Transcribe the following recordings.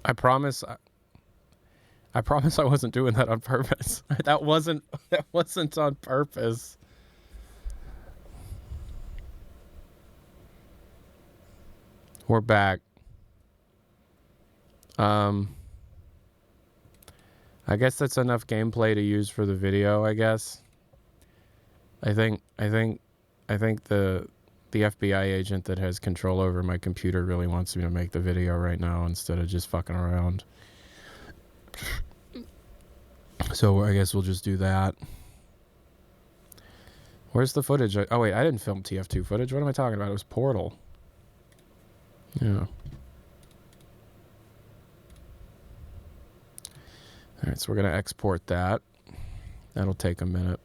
I promise. I promise I wasn't doing that on purpose. That wasn't on purpose. We're back. I guess that's enough gameplay to use for the video, I guess. I think the FBI agent that has control over my computer really wants me to make the video right now instead of just fucking around. So I guess we'll just do that. Where's the footage? Oh wait, I didn't film TF2 footage. What am I talking about? It was Portal. Yeah. Alright, so we're going to export that. That'll take a minute.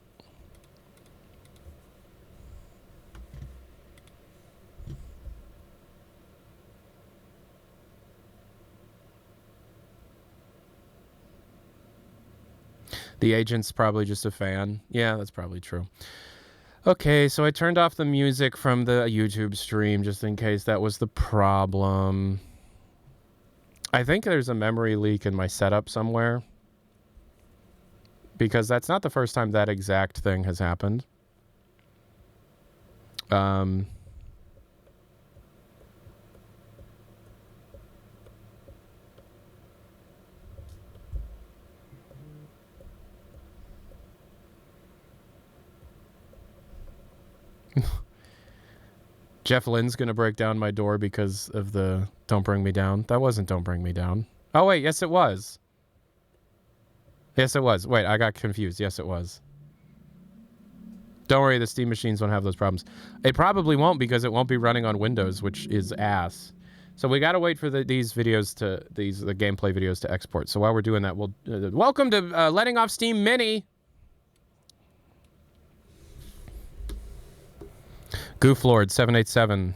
The agent's probably just a fan. Yeah, that's probably true. Okay, so I turned off the music from the YouTube stream just in case that was the problem. I think there's a memory leak in my setup somewhere. Because that's not the first time that exact thing has happened. Jeff Lynn's gonna break down my door because of the Don't Bring Me Down. That wasn't Don't Bring Me Down. Oh, wait, yes, it was. Yes, it was. Wait, I got confused. Yes, it was. Don't worry, the Steam machines won't have those problems. It probably won't because it won't be running on Windows, which is ass. So we gotta wait for these videos to the gameplay videos to export. So while we're doing that, we'll welcome to Letting Off Steam Mini. Gooflord787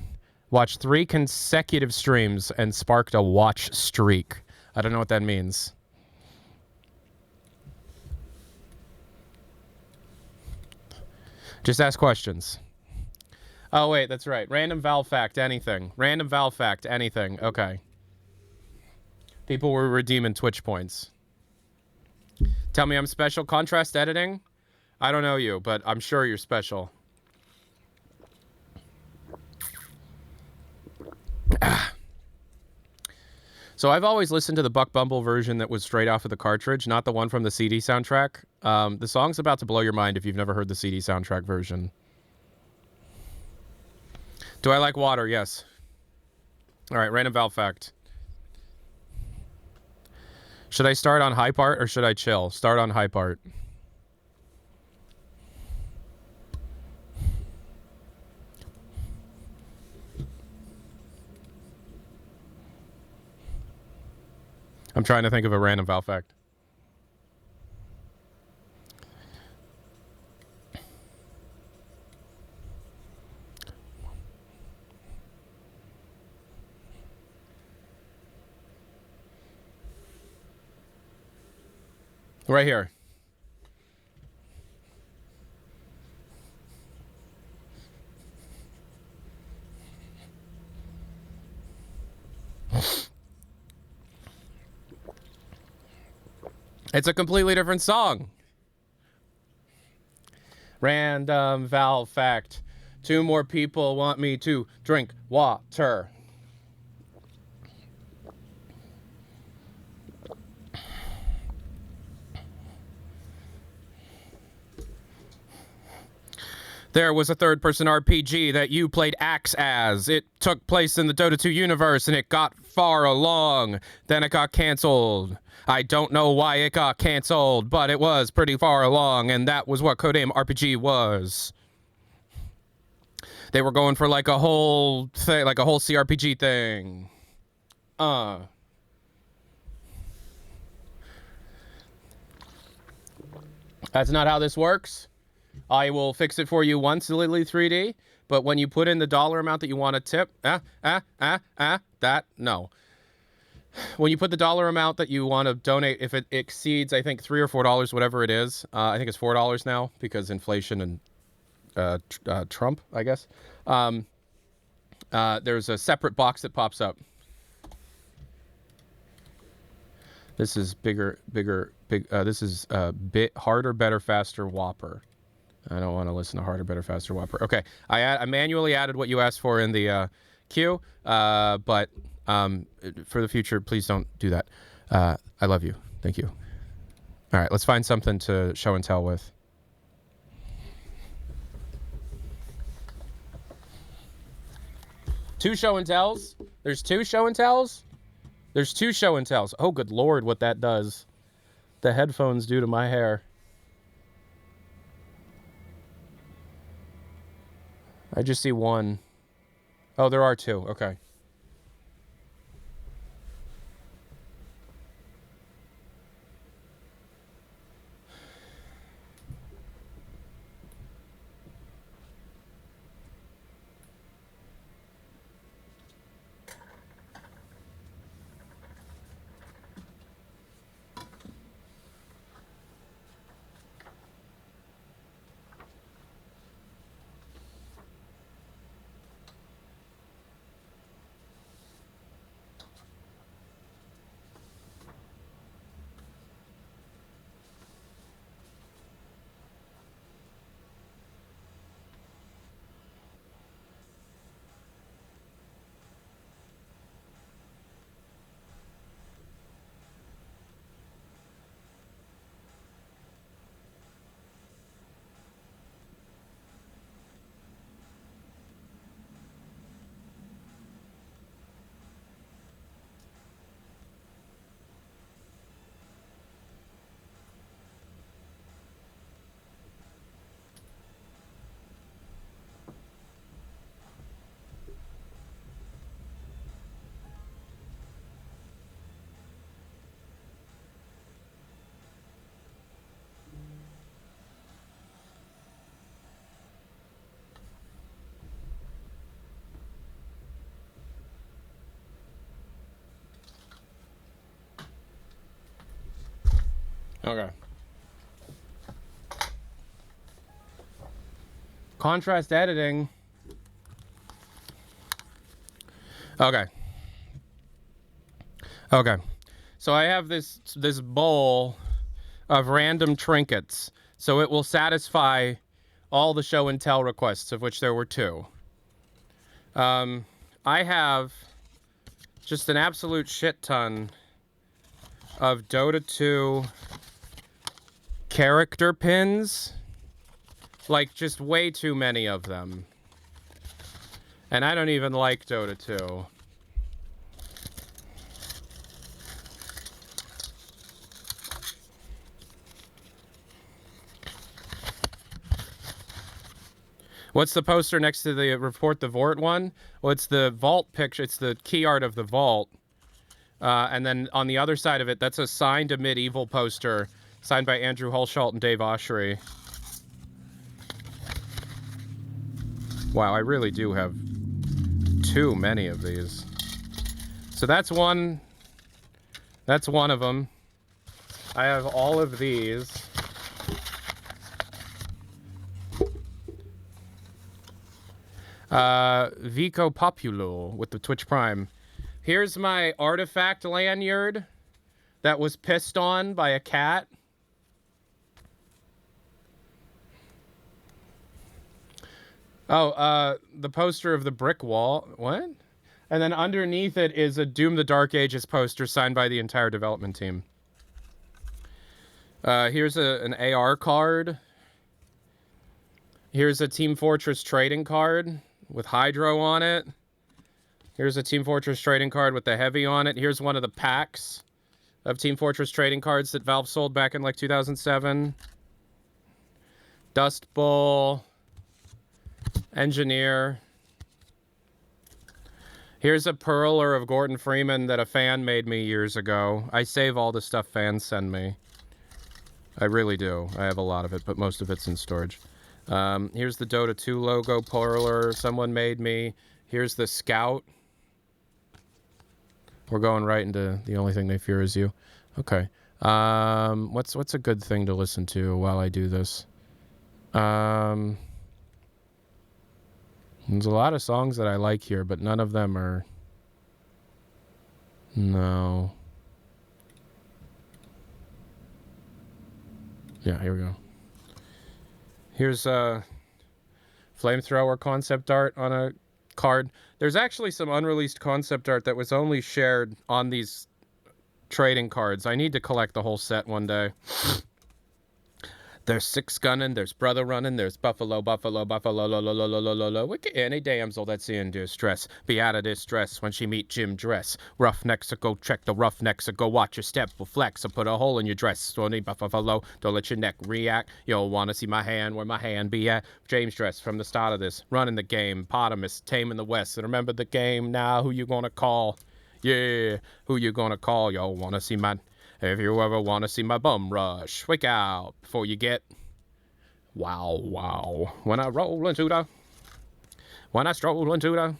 watched 3 consecutive streams and sparked a watch streak. I don't know what that means. Just ask questions. Oh, wait, that's right. Random Val fact, anything. Random Val fact, anything. Okay. People were redeeming Twitch points. Tell me I'm special. Contrast editing? I don't know you, but I'm sure you're special. So I've always listened to the Buck Bumble version that was straight off of the cartridge, not the one from the CD soundtrack. The song's about to blow your mind if you've never heard the CD soundtrack version. Do I like water? Yes. All right, random Val fact. Should I start on high part or should I chill? Start on high part. I'm trying to think of a random Val fact. Right here. It's a completely different song. Random Val fact. 2 more people want me to drink water. There was a third-person RPG that you played Axe as. It took place in the Dota 2 universe, and it got far along. Then it got canceled. I don't know why it got canceled, but it was pretty far along, and that was what Codename RPG was. They were going for like a whole thing, like a whole CRPG thing. That's not how this works. I will fix it for you once, Lily 3D, but when you put in the dollar amount that you want to tip, no. When you put the dollar amount that you want to donate, if it exceeds, I think, $3 or $4, whatever it is, I think it's $4 now because inflation and Trump, I guess. There's a separate box that pops up. This is big. This is bit harder, better, faster, Whopper. I don't want to listen to harder, better, faster, Whopper. Okay, I manually added what you asked for in the queue, but for the future, please don't do that. I love you. Thank you. All right, let's find something to show and tell with. Two show and tells? There's two show and tells? There's two show and tells. Oh, good Lord, what that does. The headphones do to my hair. I just see one. Oh, there are two. Okay. Okay. Contrast editing. Okay. Okay. So I have this bowl of random trinkets. So it will satisfy all the show and tell requests, of which there were two. I have just an absolute shit ton of Dota 2 character pins. Like, just way too many of them. And I don't even like Dota 2. What's the poster next to the Report the Vort one? Well, it's the vault picture. It's the key art of the vault. And then on the other side of it, that's a signed a medieval poster signed by Andrew Hulshalt and Dave Oshry. Wow, I really do have too many of these. So that's one. That's one of them. I have all of these. Vico Populo with the Twitch Prime. Here's my artifact lanyard that was pissed on by a cat. Oh, the poster of the brick wall. What? And then underneath it is a Doom the Dark Ages poster signed by the entire development team. Here's an AR card. Here's a Team Fortress trading card with Hydro on it. Here's a Team Fortress trading card with the Heavy on it. Here's one of the packs of Team Fortress trading cards that Valve sold back in like 2007. Dust Bowl. Engineer. Here's a Perler of Gordon Freeman that a fan made me years ago. I save all the stuff fans send me. I really do. I have a lot of it, but most of it's in storage. Here's the Dota 2 logo Perler someone made me. Here's the Scout. We're going right into The Only Thing They Fear Is You. Okay. What's a good thing to listen to while I do this? There's a lot of songs that I like here, but none of them are... No. Yeah, here we go. Here's a flamethrower concept art on a card. There's actually some unreleased concept art that was only shared on these trading cards. I need to collect the whole set one day. There's six gunning, there's brother running, there's buffalo, buffalo, buffalo, lo, lo, lo, lo, lo, lo, lo. Wicked any damsel that's in distress, be out of distress when she meet Jim Dress. Roughnecks a go check the roughnecks a go watch your step will flex or put a hole in your dress. Stony buffalo, don't let your neck react. You'll want to see my hand where my hand be at. James Dress from the start of this, running the game, Potamus, taming the West. And remember the game now, who you gonna call? Yeah, who you gonna call? Y'all wanna see my... If you ever want to see my bum rush, wake out before you get wow, wow. When I roll into the, when I stroll into the,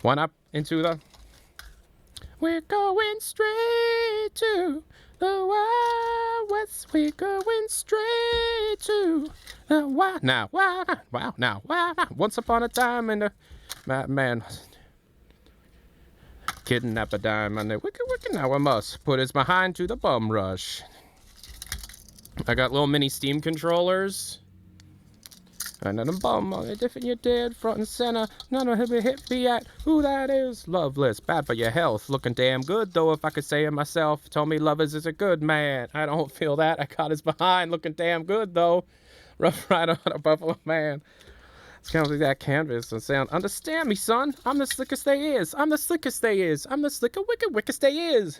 when I into the, we're going straight to the Wild West. We're going straight to the wild. Now, wow, wow, now, wow. Once upon a time in the, man. Kidnap a dime on the wicked, now I must put his behind to the bum rush. I got little mini Steam controllers. And then a bum on it, if you're dead, front and center. None of him hit me at who that is. Loveless, bad for your health. Looking damn good though, if I could say it myself. Told me Lovers is a good man. I don't feel that. I got his behind. Looking damn good though. Rough Rider on a Buffalo Man. It's kind of like that canvas and sound. Understand me, son. I'm the slickest they is. I'm the slickest they is. I'm the slicker, wicked, wickest they is.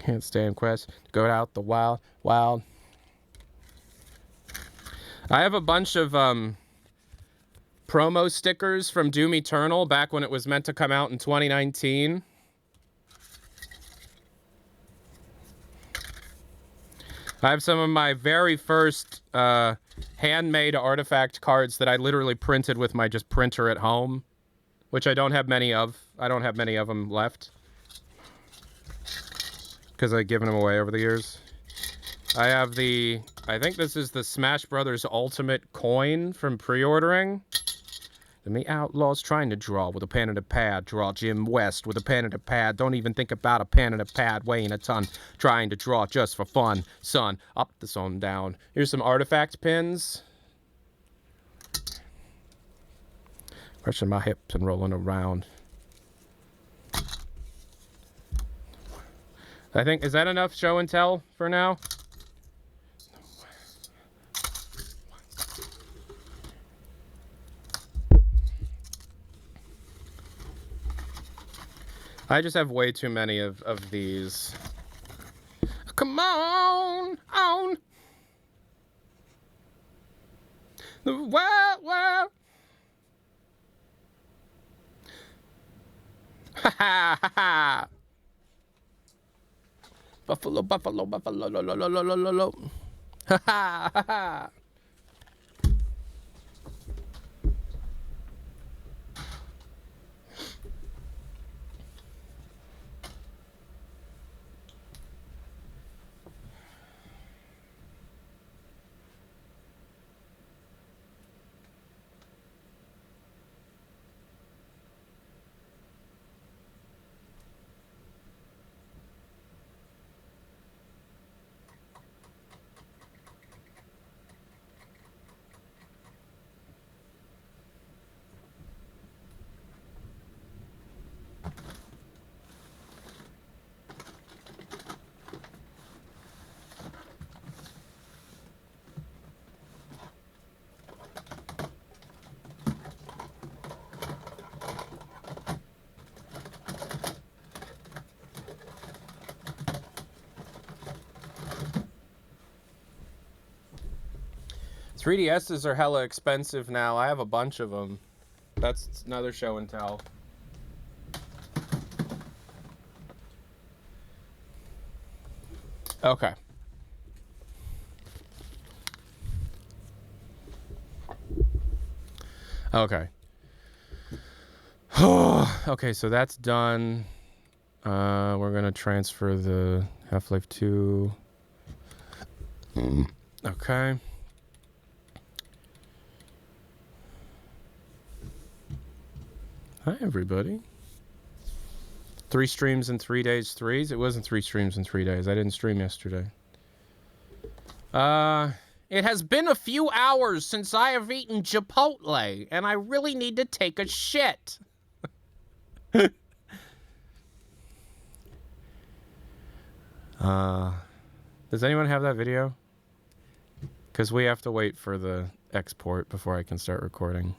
Can't stand quest. Go out the wild, wild. I have a bunch of promo stickers from Doom Eternal back when it was meant to come out in 2019. I have some of my very first handmade artifact cards that I literally printed with my just printer at home, which I don't have many of. I don't have many of them left because I've given them away over the years. I have the, I think this is the Smash Brothers Ultimate coin from pre-ordering. The me outlaws trying to draw with a pen and a pad. Draw Jim West with a pen and a pad. Don't even think about a pen and a pad weighing a ton. Trying to draw just for fun. Son, up the sun down. Here's some artifact pins. Crushing my hips and rolling around. I think, is that enough show and tell for now? I just have way too many of these. Come on, on. The wild, wild. Ha ha ha ha. Buffalo, buffalo, buffalo, lo, lo, lo, lo, lo, lo, lo. Ha ha ha ha. .3DSs are hella expensive now. I have a bunch of them. That's another show and tell. Okay. Okay. Okay, so that's done. We're gonna transfer the Half-Life 2. Okay. Hi, everybody. 3 streams in 3 days, threes? It wasn't 3 streams in 3 days. I didn't stream yesterday. It has been a few hours since I have eaten Chipotle, and I really need to take a shit. Does anyone have that video? Because we have to wait for the export before I can start recording.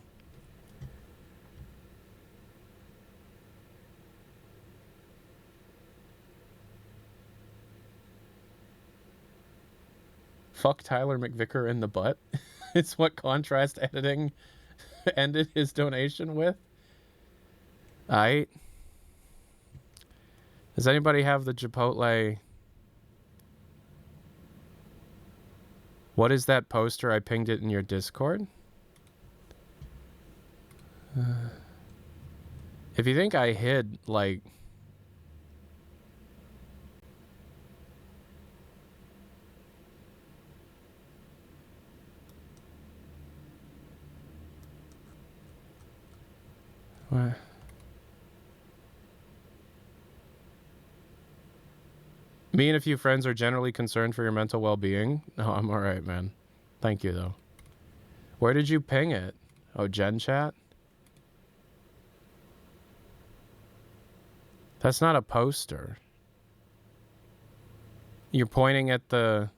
Fuck Tyler McVicker in the butt. It's what contrast editing ended his donation with. Aight. Does anybody have the Chipotle? What is that poster? I pinged it in your Discord. If you think I hid, like... What? Me and a few friends are generally concerned for your mental well-being. No, I'm alright, man. Thank you, though. Where did you ping it? Oh, Gen Chat? That's not a poster. You're pointing at the...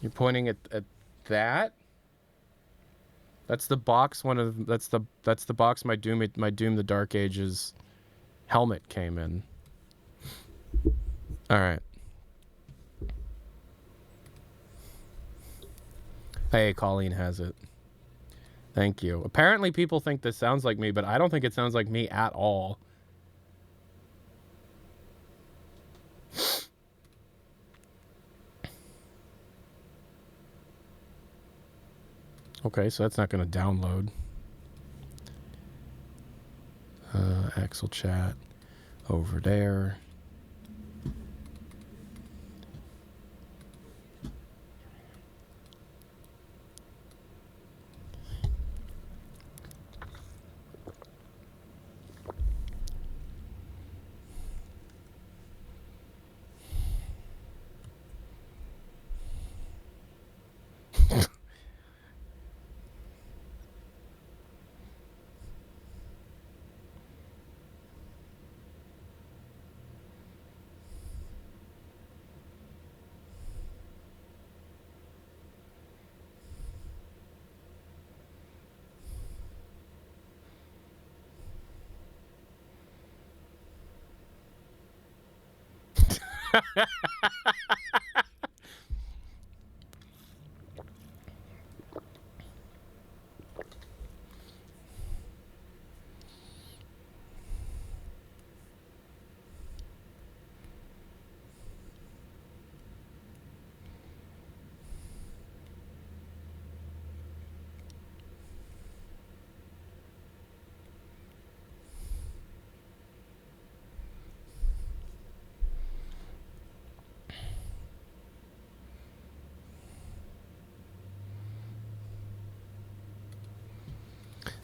You're pointing at that? That's the box that's the box my Doom the Dark Ages helmet came in. All right. Hey, Colleen has it. Thank you. Apparently people think this sounds like me, but I don't think it sounds like me at all. Okay, so that's not going to download. Axel chat over there.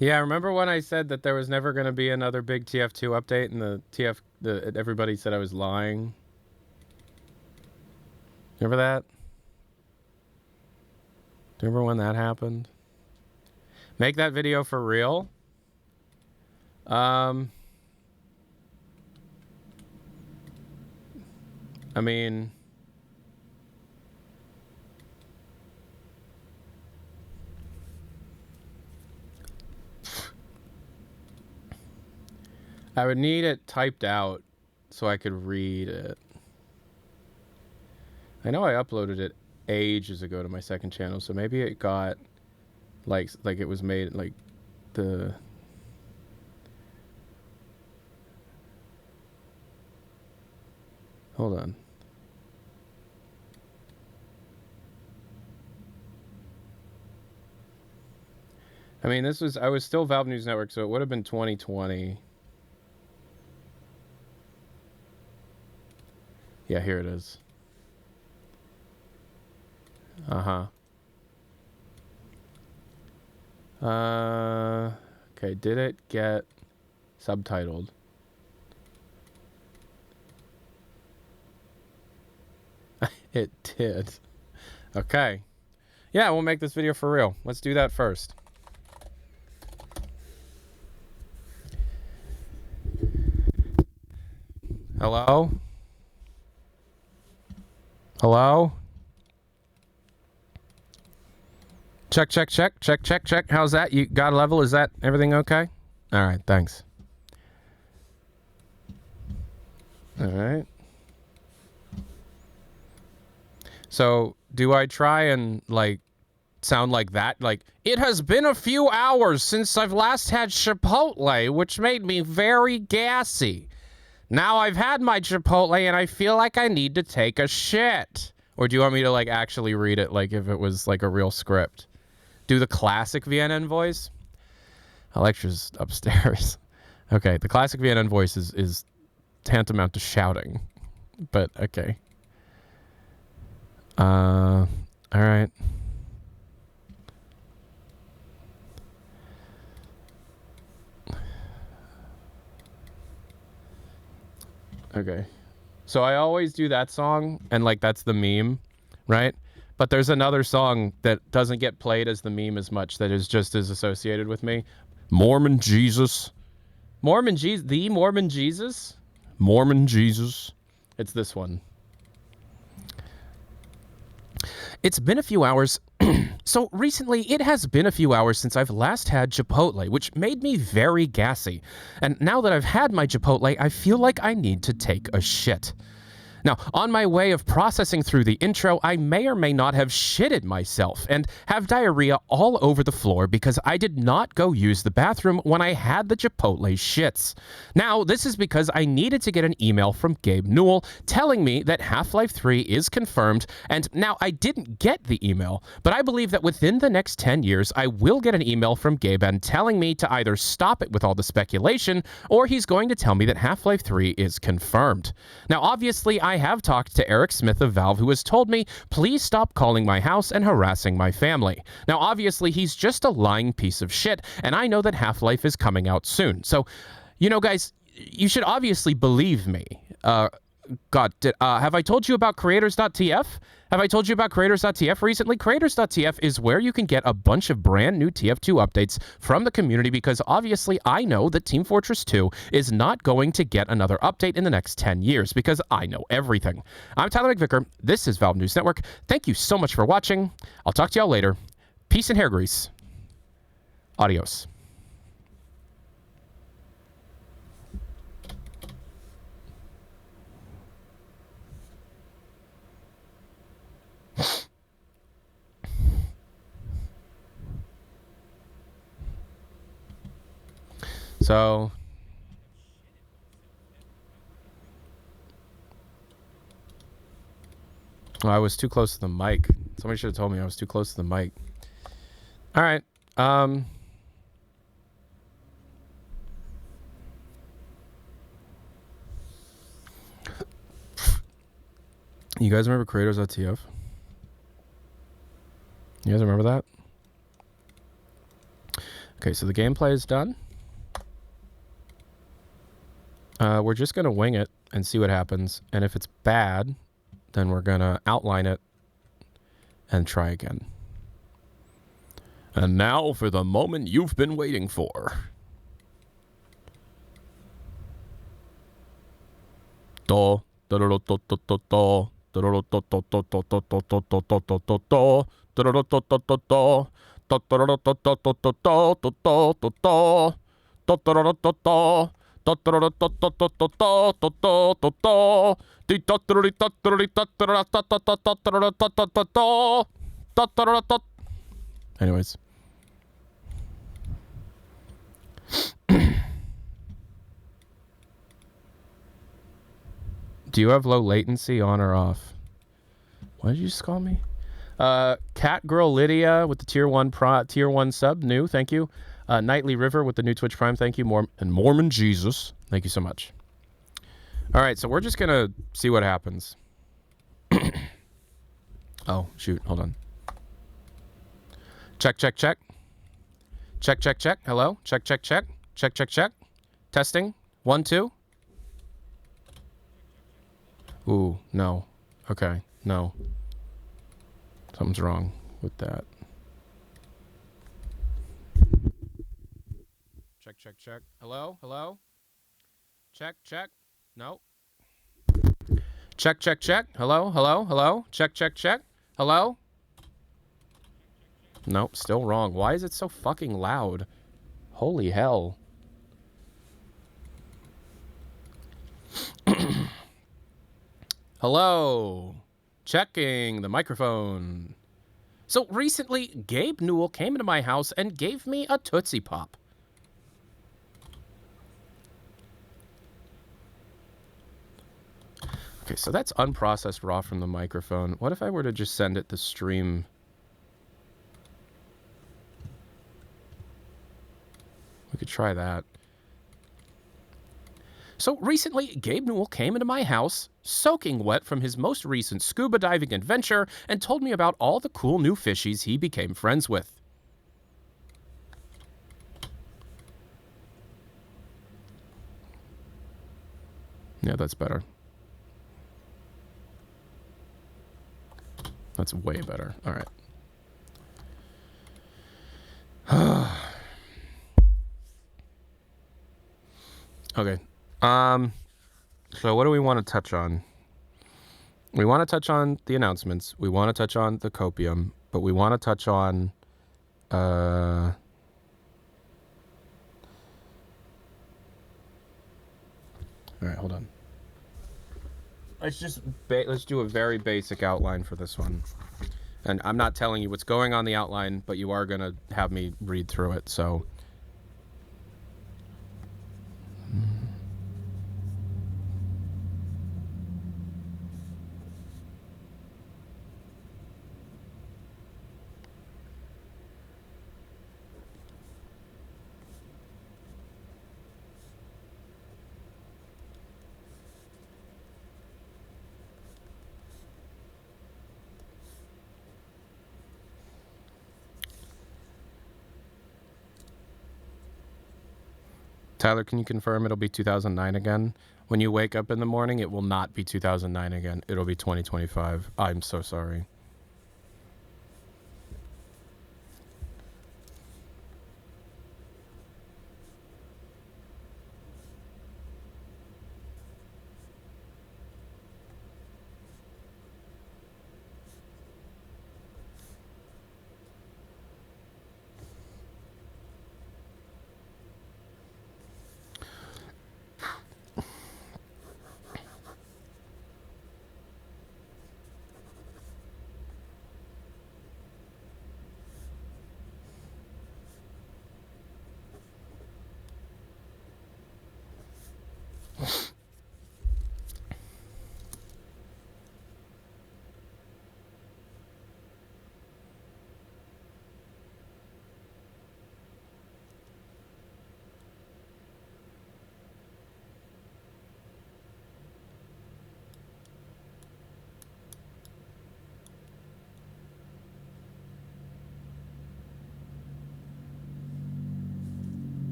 Yeah, remember when I said that there was never going to be another big TF2 update and everybody said I was lying? Remember that? Do you remember when that happened? Make that video for real? I mean... I would need it typed out so I could read it. I know I uploaded it ages ago to my second channel, so maybe it got like it was made like the... Hold on. I mean, I was still Valve News Network, so it would have been 2020. Yeah, here it is. Okay, did it get subtitled? It did. Okay. Yeah, we'll make this video for real. Let's do that first. Hello? Hello? Check, check, check, check, check, check. How's that? You got a level? Is that everything okay? All right, thanks. All right. So, do I try and, like, sound like that? Like, it has been a few hours since I've last had Chipotle, which made me very gassy. Now I've had my Chipotle and I feel like I need to take a shit. Or do you want me to, like, actually read it like if it was, like, a real script? Do the classic VNN voice? Alexa's upstairs. Okay, the classic VNN voice is tantamount to shouting. But, okay. All right. Okay. So I always do that song, and, like, that's the meme, right? But there's another song that doesn't get played as the meme as much that is just as associated with me. Mormon Jesus. Mormon Jesus? The Mormon Jesus? Mormon Jesus. It's this one. It's been a few hours. So recently, it has been a few hours since I've last had Chipotle, which made me very gassy. And now that I've had my Chipotle, I feel like I need to take a shit. Now, on my way of processing through the intro, I may or may not have shitted myself and have diarrhea all over the floor because I did not go use the bathroom when I had the Chipotle shits. Now, this is because I needed to get an email from Gabe Newell telling me that Half-Life 3 is confirmed, and now I didn't get the email, but I believe that within the next 10 years, I will get an email from Gabe and telling me to either stop it with all the speculation, or he's going to tell me that Half-Life 3 is confirmed. Now, obviously, I have talked to Eric Smith of Valve, who has told me, please stop calling my house and harassing my family. Now, obviously, he's just a lying piece of shit, and I know that Half-Life is coming out soon. So, you know, guys, you should obviously believe me. God, have I told you about creators.tf? Have I told you about creators.tf recently? Creators.tf is where you can get a bunch of brand new TF2 updates from the community because obviously I know that Team Fortress 2 is not going to get another update in the next 10 years because I know everything. I'm Tyler McVicker. This is Valve News Network. Thank you so much for watching. I'll talk to y'all later. Peace and hair grease. Adios. So, I was too close to the mic. Somebody should have told me I was too close to the mic. All right. You guys remember creators.tf? You guys remember that? Okay, so the gameplay is done. We're just going to wing it and see what happens. And if it's bad, then we're going to outline it and try again. And now for the moment you've been waiting for. Do, do, do, do, do, do, do. Anyways. Do you have low latency on or off? What did you just call me? Cat Girl Lydia with the tier 1 sub, new, thank you. Nightly River with the new Twitch Prime, thank you. And Mormon Jesus, thank you so much. All right, so we're just gonna see what happens. Oh, shoot, hold on. Check, check, check. Check, check, check. Hello? Check, check, check. Check, check, check. Testing. 1, 2. Ooh, no. Okay. No. Something's wrong with that. Check, check, check. Hello? Hello? Check, check. No. Check, check, check. Hello? Hello? Hello? Check, check, check. Hello? Nope, still wrong. Why is it so fucking loud? Holy hell. Hello. Checking the microphone. So recently, Gabe Newell came into my house and gave me a Tootsie Pop. Okay, so that's unprocessed raw from the microphone. What if I were to just send it the stream? We could try that. So recently, Gabe Newell came into my house, soaking wet from his most recent scuba diving adventure, and told me about all the cool new fishies he became friends with. Yeah, that's better. That's way better. All right. Okay. So what do we want to touch on? We want to touch on the announcements. We want to touch on the copium, but we want to touch on all right, hold on. Let's do a very basic outline for this one. And I'm not telling you what's going on the outline, but you are going to have me read through it, so Tyler, can you confirm it'll be 2009 again? When you wake up in the morning, it will not be 2009 again. It'll be 2025. I'm so sorry.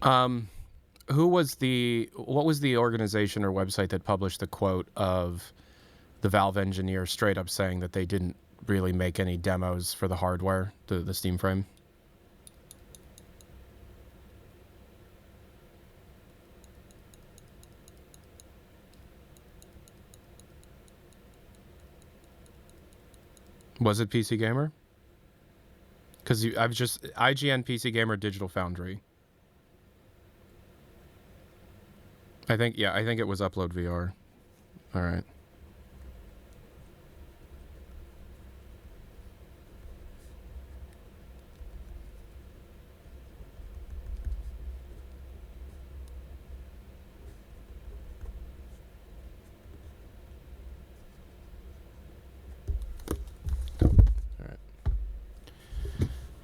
What was the organization or website that published the quote of the Valve engineer straight up saying that they didn't really make any demos for the hardware, the Steam frame? Was it PC Gamer? Because I've just IGN, PC Gamer, Digital Foundry. I think it was Upload VR. All right.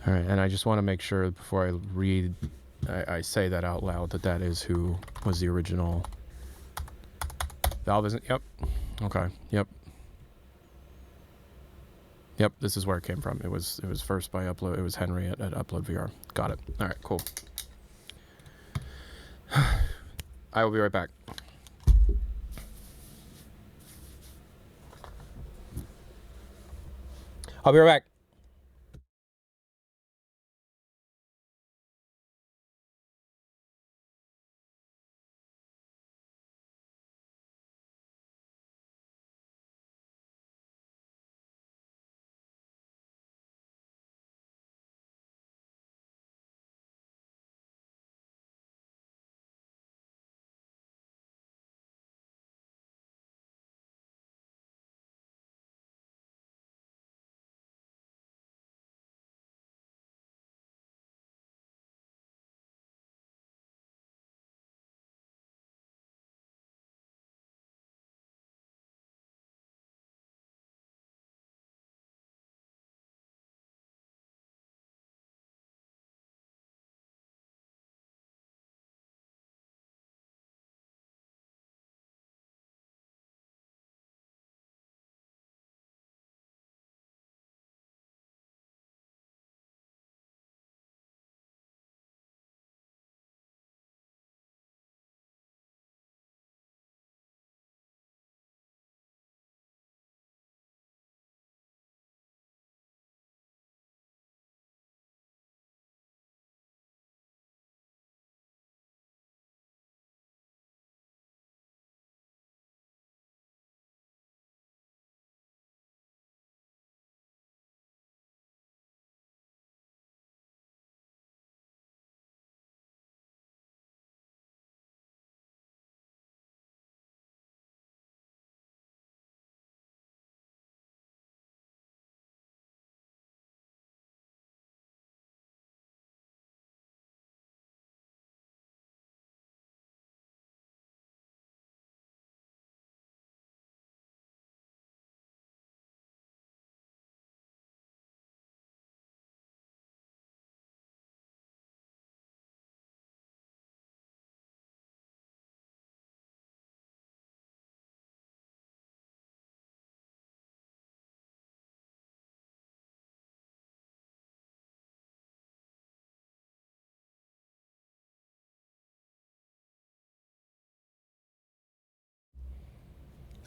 All right, and I just want to make sure before I read, I say that out loud, that is who was the original. Valve isn't. Yep. Okay. Yep. Yep. This is where it came from. It was first by Upload. It was Henry at Upload VR. Got it. All right. Cool. I will be right back. I'll be right back.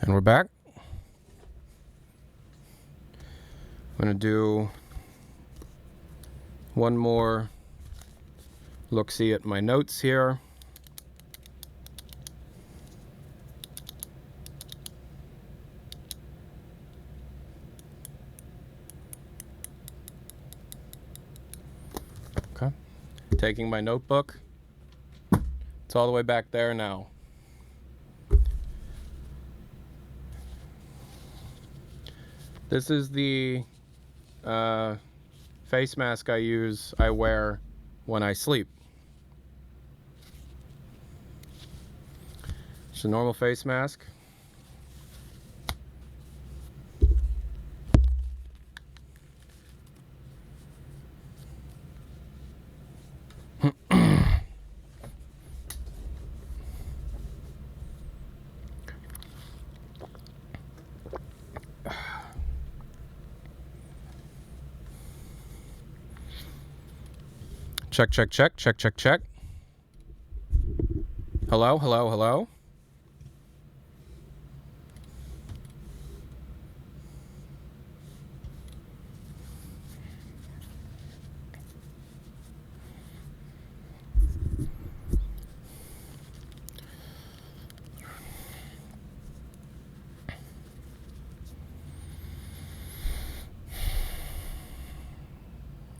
And we're back. I'm going to do one more look-see at my notes here. Okay. Taking my notebook. It's all the way back there now. This is the face mask I wear when I sleep. It's a normal face mask. Check, check, check, check, check, check. Hello, hello, hello?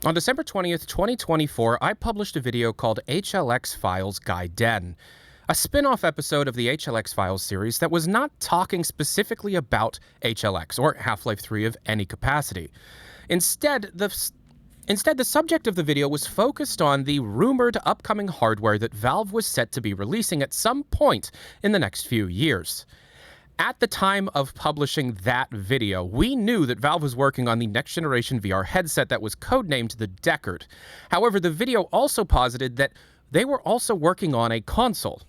On December 20th, 2024, I published a video called HLX Files Gaiden, a spin-off episode of the HLX Files series that was not talking specifically about HLX or Half-Life 3 of any capacity. Instead, the subject of the video was focused on the rumored upcoming hardware that Valve was set to be releasing at some point in the next few years. At the time of publishing that video, we knew that Valve was working on the next-generation VR headset that was codenamed the Deckard. However, the video also posited that they were also working on a console.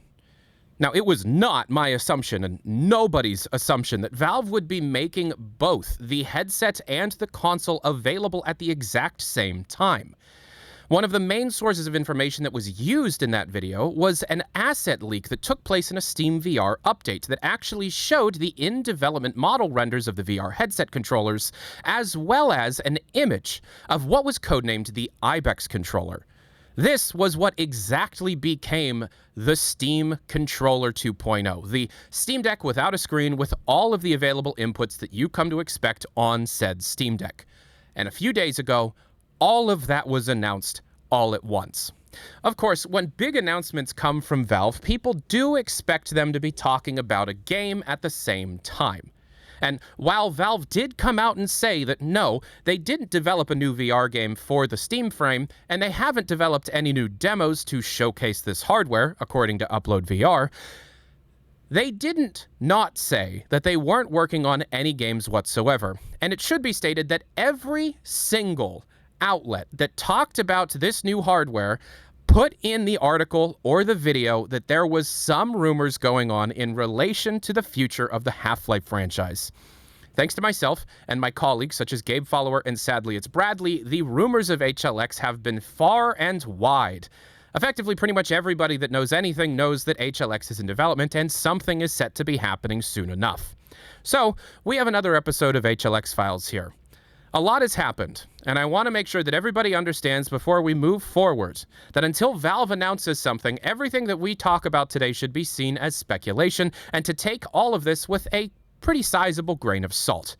Now, it was not my assumption, and nobody's assumption, that Valve would be making both the headset and the console available at the exact same time. One of the main sources of information that was used in that video was an asset leak that took place in a Steam VR update that actually showed the in-development model renders of the VR headset controllers, as well as an image of what was codenamed the Ibex controller. This was what exactly became the Steam Controller 2.0, the Steam Deck without a screen with all of the available inputs that you come to expect on said Steam Deck. And a few days ago, all of that was announced all at once. Of course, when big announcements come from Valve, people do expect them to be talking about a game at the same time. And while Valve did come out and say that no, they didn't develop a new VR game for the Steam frame, and they haven't developed any new demos to showcase this hardware, according to Upload VR, they didn't not say that they weren't working on any games whatsoever. And it should be stated that every single outlet that talked about this new hardware put in the article or the video that there was some rumors going on in relation to the future of the Half-Life franchise. Thanks to myself and my colleagues such as Gabe Follower and Sadly It's Bradley, the rumors of HLX have been far and wide. Effectively, pretty much everybody that knows anything knows that HLX is in development and something is set to be happening soon enough. So, we have another episode of HLX Files here. A lot has happened, and I want to make sure that everybody understands before we move forward that until Valve announces something, everything that we talk about today should be seen as speculation, and to take all of this with a pretty sizable grain of salt.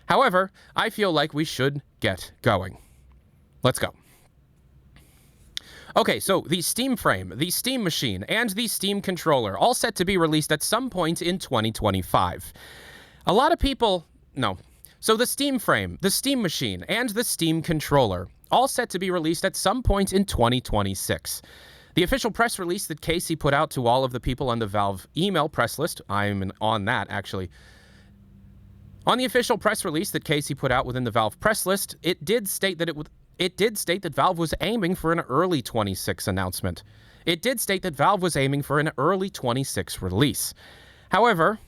However, I feel like we should get going. Let's go. Okay, so the Steam frame, the Steam machine, and the Steam controller all set to be released at some point in 2025. A lot of people... No. So the Steam frame, the Steam machine, and the Steam controller, all set to be released at some point in 2026. The official press release that Casey put out to all of the people on the Valve email press list, I'm on that actually. On the official press release that Casey put out within the Valve press list, it did state that Valve was aiming for an early 26 announcement. It did state that Valve was aiming for an early 26 release. However,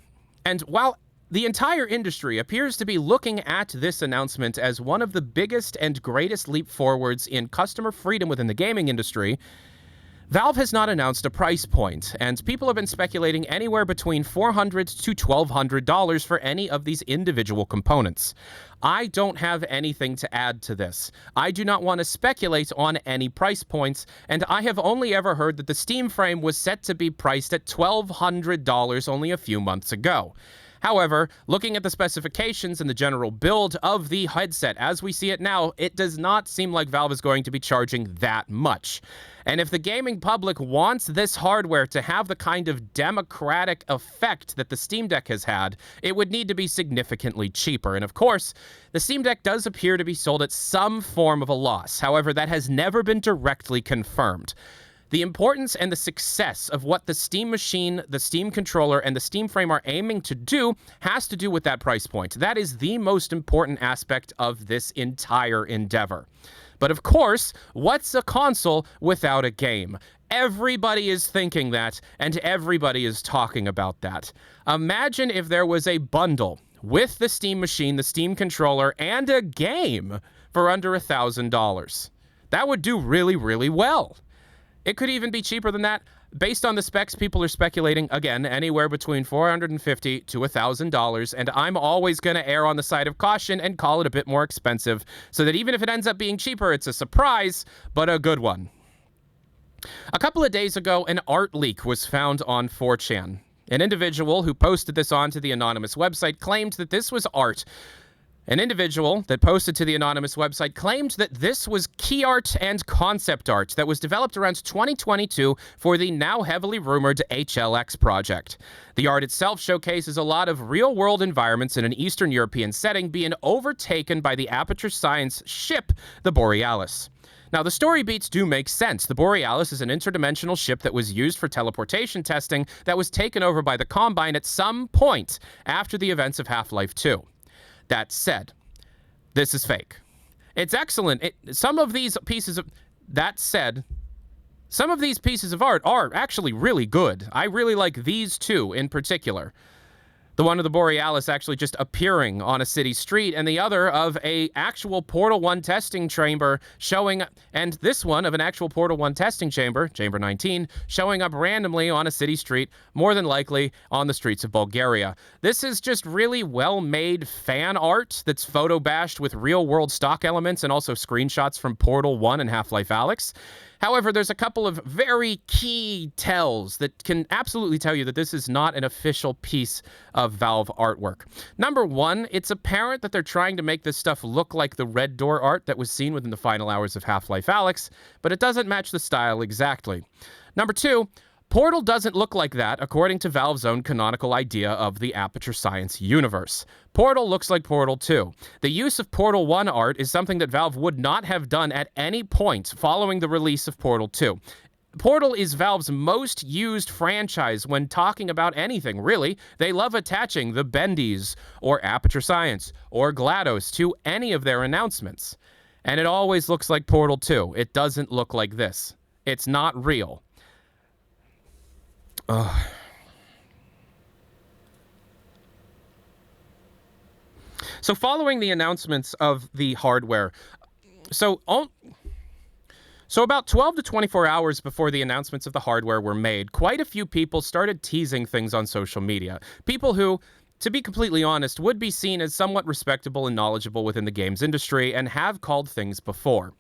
and while the entire industry appears to be looking at this announcement as one of the biggest and greatest leap forwards in customer freedom within the gaming industry, Valve has not announced a price point, and people have been speculating anywhere between $400 to $1,200 for any of these individual components. I don't have anything to add to this. I do not want to speculate on any price points, and I have only ever heard that the Steam frame was set to be priced at $1,200 only a few months ago. However, looking at the specifications and the general build of the headset as we see it now, it does not seem like Valve is going to be charging that much. And if the gaming public wants this hardware to have the kind of democratic effect that the Steam Deck has had, it would need to be significantly cheaper. And of course, the Steam Deck does appear to be sold at some form of a loss. However, that has never been directly confirmed. The importance and the success of what the Steam machine, the Steam controller, and the Steam frame are aiming to do has to do with that price point. That is the most important aspect of this entire endeavor. But of course, what's a console without a game? Everybody is thinking that, and everybody is talking about that. Imagine if there was a bundle with the Steam machine, the Steam controller, and a game for under $1,000. That would do really, really well. It could even be cheaper than that. Based on the specs, people are speculating, again, anywhere between $450 to $1,000, and I'm always going to err on the side of caution and call it a bit more expensive, so that even if it ends up being cheaper, it's a surprise, but a good one. A couple of days ago, an art leak was found on 4chan. An individual who posted this onto the anonymous website claimed that this was art. An individual that posted to the anonymous website claimed that this was key art and concept art that was developed around 2022 for the now heavily rumored HLX project. The art itself showcases a lot of real-world environments in an Eastern European setting being overtaken by the Aperture Science ship, the Borealis. Now, the story beats do make sense. The Borealis is an interdimensional ship that was used for teleportation testing that was taken over by the Combine at some point after the events of Half-Life 2. That said, this is fake. It's excellent. Some of these pieces of art are actually really good. I really like these two in particular. The one of the Borealis actually just appearing on a city street, and the other of a actual Portal 1 testing chamber showing, and this one of an actual Portal 1 testing chamber, Chamber 19, showing up randomly on a city street, more than likely on the streets of Bulgaria. This is just really well-made fan art that's photo-bashed with real-world stock elements and also screenshots from Portal 1 and Half-Life Alyx. However, there's a couple of very key tells that can absolutely tell you that this is not an official piece of Valve artwork. Number one, it's apparent that they're trying to make this stuff look like the Red Door art that was seen within the final hours of Half-Life Alyx, but it doesn't match the style exactly. Number two, Portal doesn't look like that, according to Valve's own canonical idea of the Aperture Science universe. Portal looks like Portal 2. The use of Portal 1 art is something that Valve would not have done at any point following the release of Portal 2. Portal is Valve's most used franchise when talking about anything, really. They love attaching the Bendies, or Aperture Science, or GLaDOS to any of their announcements. And it always looks like Portal 2. It doesn't look like this. It's not real. Ugh. So following the announcements of the hardware, so about 12 to 24 hours before the announcements of the hardware were made, quite a few people started teasing things on social media. People who, to be completely honest, would be seen as somewhat respectable and knowledgeable within the games industry and have called things before.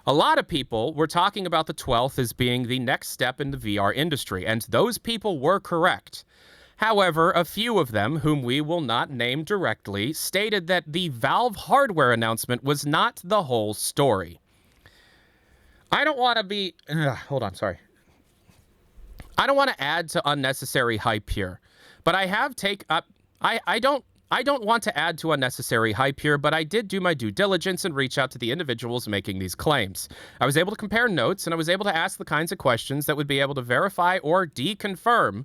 A lot of people were talking about the 12th as being the next step in the VR industry, and those people were correct. However, a few of them, whom we will not name directly, stated that the Valve hardware announcement was not the whole story. I don't want to be... hold on, sorry. I don't want to add to unnecessary hype here, but I have I don't want to add to unnecessary hype here, but I did do my due diligence and reach out to the individuals making these claims. I was able to compare notes, and I was able to ask the kinds of questions that would be able to verify or deconfirm.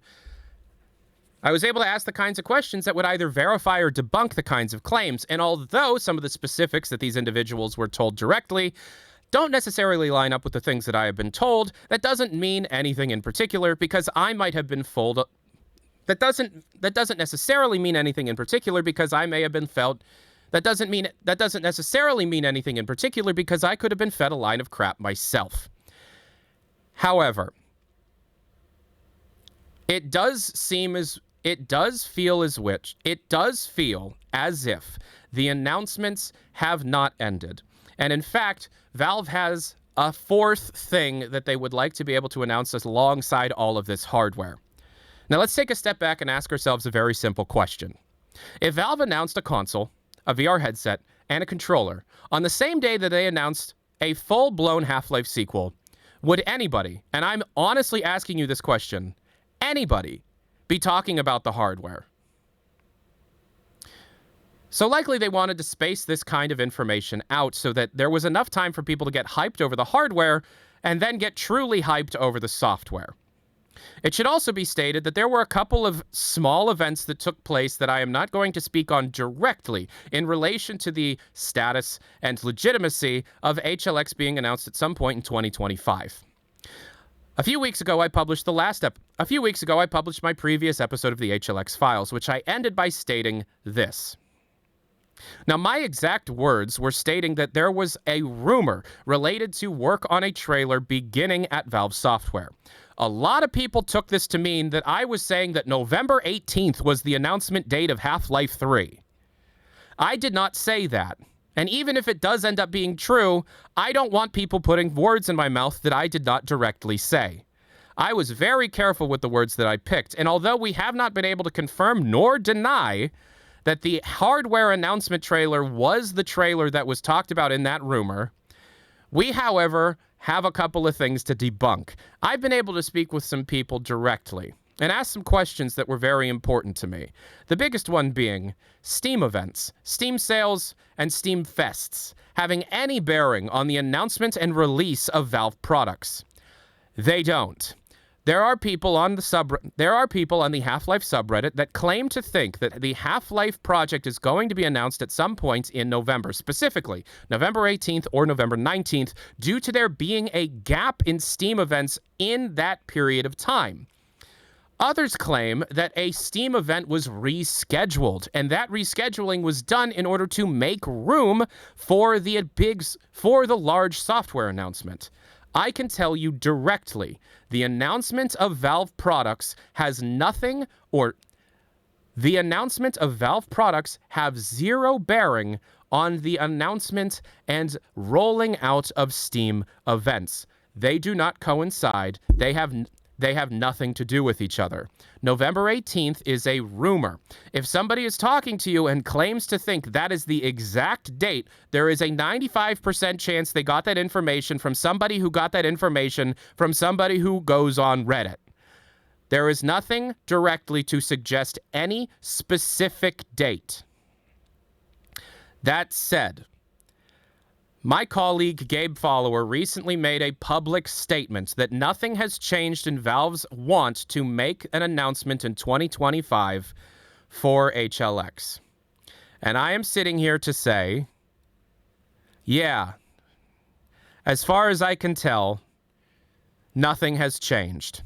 I was able to ask the kinds of questions that would either verify or debunk the kinds of claims, and although some of the specifics that these individuals were told directly don't necessarily line up with the things that I have been told, that doesn't mean anything in particular, because I might have been fooled. That doesn't necessarily mean anything in particular because I may have been felt. That doesn't necessarily mean anything in particular because I could have been fed a line of crap myself. However, it does feel as if the announcements have not ended. And in fact, Valve has a fourth thing that they would like to be able to announce alongside all of this hardware. Now let's take a step back and ask ourselves a very simple question. If Valve announced a console, a VR headset, and a controller on the same day that they announced a full-blown Half-Life sequel, would anybody, and I'm honestly asking you this question, anybody be talking about the hardware? So likely they wanted to space this kind of information out so that there was enough time for people to get hyped over the hardware and then get truly hyped over the software. It should also be stated that there were a couple of small events that took place that I am not going to speak on directly in relation to the status and legitimacy of HLX being announced at some point in 2025. A few weeks ago, I published my previous episode of the HLX files, which I ended by stating this. Now, my exact words were stating that there was a rumor related to work on a trailer beginning at Valve Software. A lot of people took this to mean that I was saying that November 18th was the announcement date of Half-Life 3. I did not say that. And even if it does end up being true, I don't want people putting words in my mouth that I did not directly say. I was very careful with the words that I picked, and although we have not been able to confirm nor deny that the hardware announcement trailer was the trailer that was talked about in that rumor, we, however, have a couple of things to debunk. I've been able to speak with some people directly and ask some questions that were very important to me. The biggest one being Steam events, Steam sales, and Steam fests having any bearing on the announcement and release of Valve products. They don't. There are people on the Half-Life subreddit that claim to think that the Half-Life project is going to be announced at some point in November, specifically November 18th or November 19th, due to there being a gap in Steam events in that period of time. Others claim that a Steam event was rescheduled, and that rescheduling was done in order to make room for the large software announcement. I can tell you directly, the announcement of Valve products has nothing, or the announcement of Valve products have zero bearing on the announcement and rolling out of Steam events. They do not coincide. They have nothing to do with each other. November 18th is a rumor. If somebody is talking to you and claims to think that is the exact date, there is a 95% chance they got that information from somebody who got that information from somebody who goes on Reddit. There is nothing directly to suggest any specific date. That said, my colleague Gabe Follower recently made a public statement that nothing has changed in Valve's want to make an announcement in 2025 for HLX. And I am sitting here to say, yeah, as far as I can tell, nothing has changed.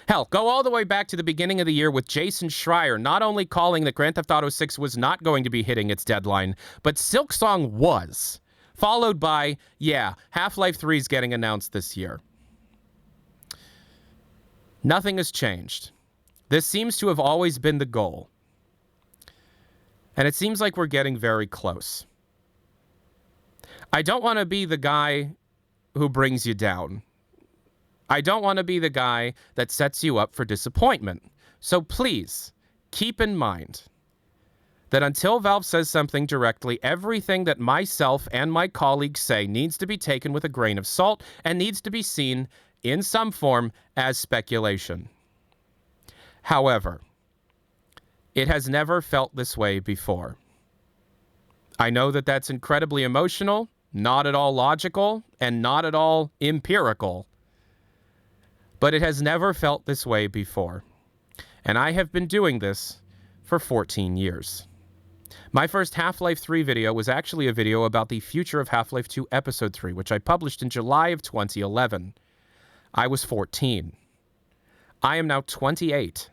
Hell, go all the way back to the beginning of the year with Jason Schreier not only calling that Grand Theft Auto 6 was not going to be hitting its deadline, but Silksong was. Followed by, yeah, Half-Life 3 is getting announced this year. Nothing has changed. This seems to have always been the goal. And it seems like we're getting very close. I don't want to be the guy who brings you down. I don't want to be the guy that sets you up for disappointment. So please, keep in mind that until Valve says something directly, everything that myself and my colleagues say needs to be taken with a grain of salt and needs to be seen in some form as speculation. However, it has never felt this way before. I know that that's incredibly emotional, not at all logical, and not at all empirical, but it has never felt this way before. And I have been doing this for 14 years. My first Half-Life 3 video was actually a video about the future of Half-Life 2 Episode 3, which I published in July of 2011. I was 14. I am now 28.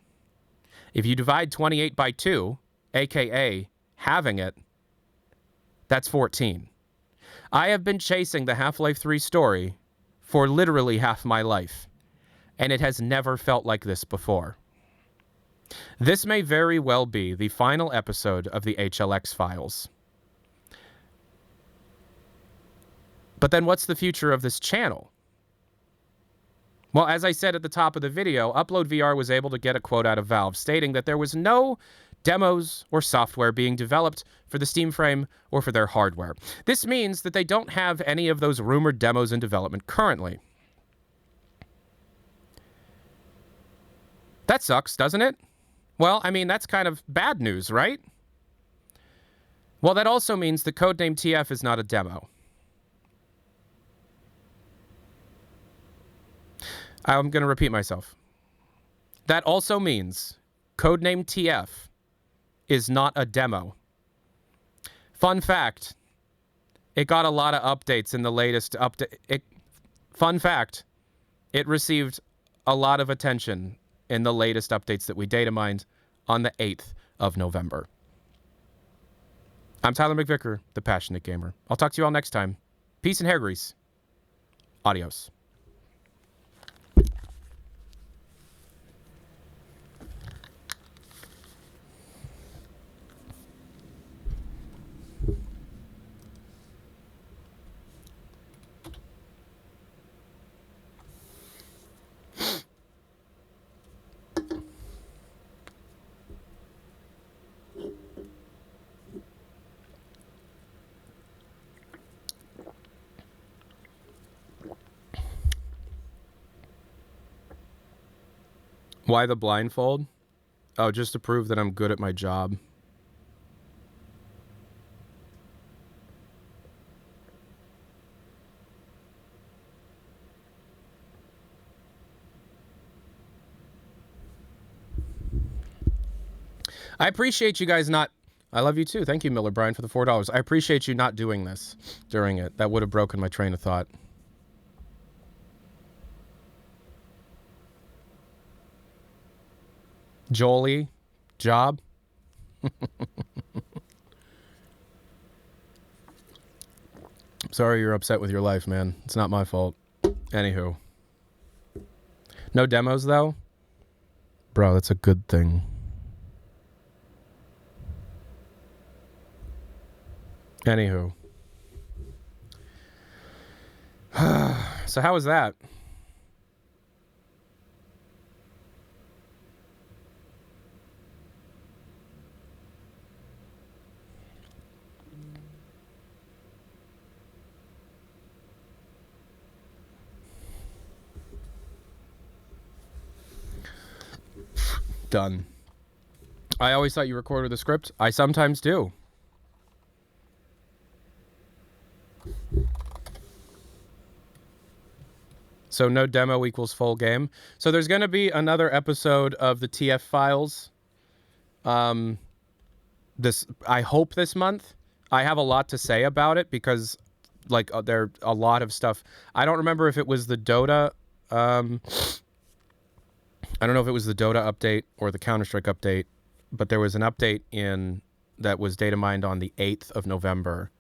If you divide 28 by 2, aka having it, that's 14. I have been chasing the Half-Life 3 story for literally half my life, and it has never felt like this before. This may very well be the final episode of the HLX files. But then what's the future of this channel? Well, as I said at the top of the video, UploadVR was able to get a quote out of Valve stating that there was no demos or software being developed for the Steam frame or for their hardware. This means that they don't have any of those rumored demos in development currently. That sucks, doesn't it? Well, I mean, that's kind of bad news, right? Well, that also means the codename TF is not a demo. I'm going to repeat myself. That also means codename TF is not a demo. Fun fact, it got a lot of updates in the latest update. Fun fact, it received a lot of attention in the latest updates that we data mined on the 8th of November. I'm Tyler McVicker, the Passionate Gamer. I'll talk to you all next time. Peace and hair grease. Adios. Why the blindfold? Oh, just to prove that I'm good at my job. I appreciate you guys not... I love you too. Thank you, Miller Brian, for the $4. I appreciate you not doing this during it. That would have broken my train of thought. Jolie, job. Sorry you're upset with your life, man. It's not my fault. Anywho. No demos, though? Bro, that's a good thing. Anywho. So how was that? Done. I always thought you recorded the script. I sometimes do. So no demo equals full game. So there's going to be another episode of the TF Files. I hope this month. I have a lot to say about it because, like, there a lot of stuff. I don't remember if it was the Dota. I don't know if it was the Dota update or the Counter-Strike update, but there was an update that was data mined on the 8th of November.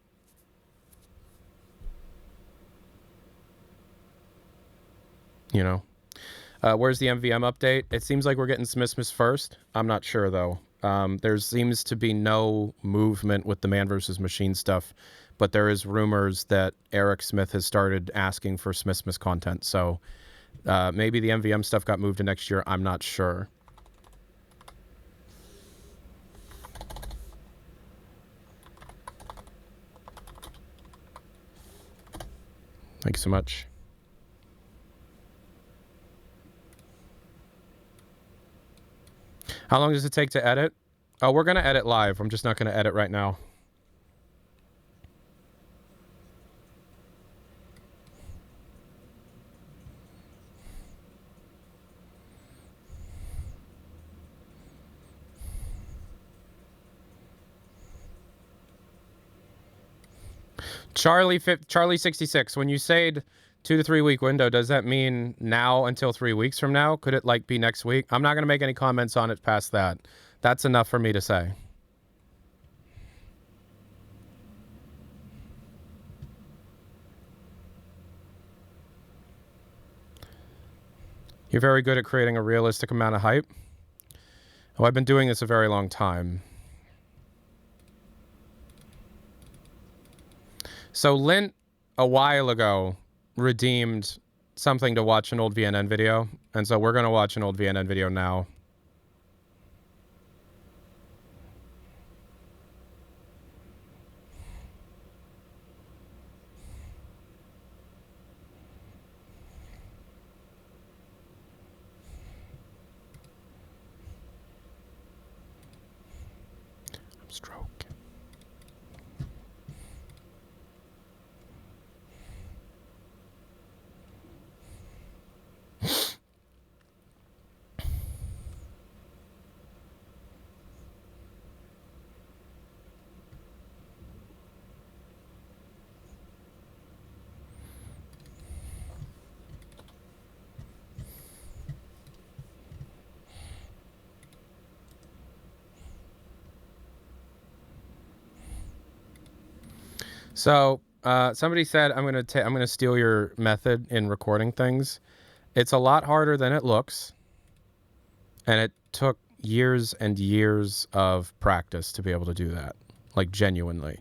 You know, where's the MVM update? It seems like we're getting Smith first. I'm not sure, though. There seems to be no movement with the man versus machine stuff, but there is rumors that Eric Smith has started asking for Smith content. So maybe the MVM stuff got moved to next year. I'm not sure. Thank you so much. How long does it take to edit? Oh, we're going to edit live. I'm just not going to edit right now. Charlie 66, when you say 2 to 3 week window, does that mean now until 3 weeks from now? Could it like be next week? I'm not going to make any comments on it past that. That's enough for me to say. You're very good at creating a realistic amount of hype. Oh, I've been doing this a very long time. So Lint, a while ago, redeemed something to watch an old VNN video, and so we're going to watch an old VNN video now. I'm stroking. So somebody said I'm gonna steal your method in recording things. It's a lot harder than it looks, and it took years and years of practice to be able to do that, like genuinely.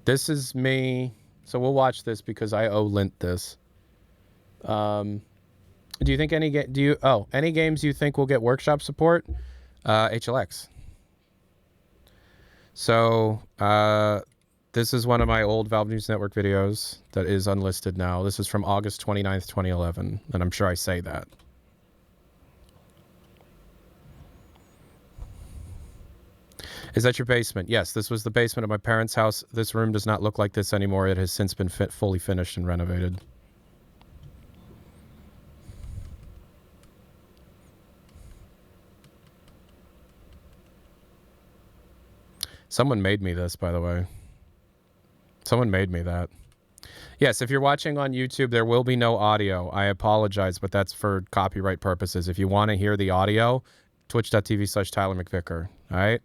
This is me. So we'll watch this because I owe Lint this. Do you think any games you think will get workshop support? HLX. So this is one of my old Valve News Network videos that is unlisted now. This is from August 29th, 2011, and I'm sure I say that. Is that your basement? Yes, this was the basement of my parents' house. This room does not look like this anymore. It has since been fully finished and renovated. Someone made me this, by the way. Someone made me that. Yes, if you're watching on YouTube, there will be no audio. I apologize, but that's for copyright purposes. If you want to hear the audio, twitch.tv/Tyler McVicker. All right?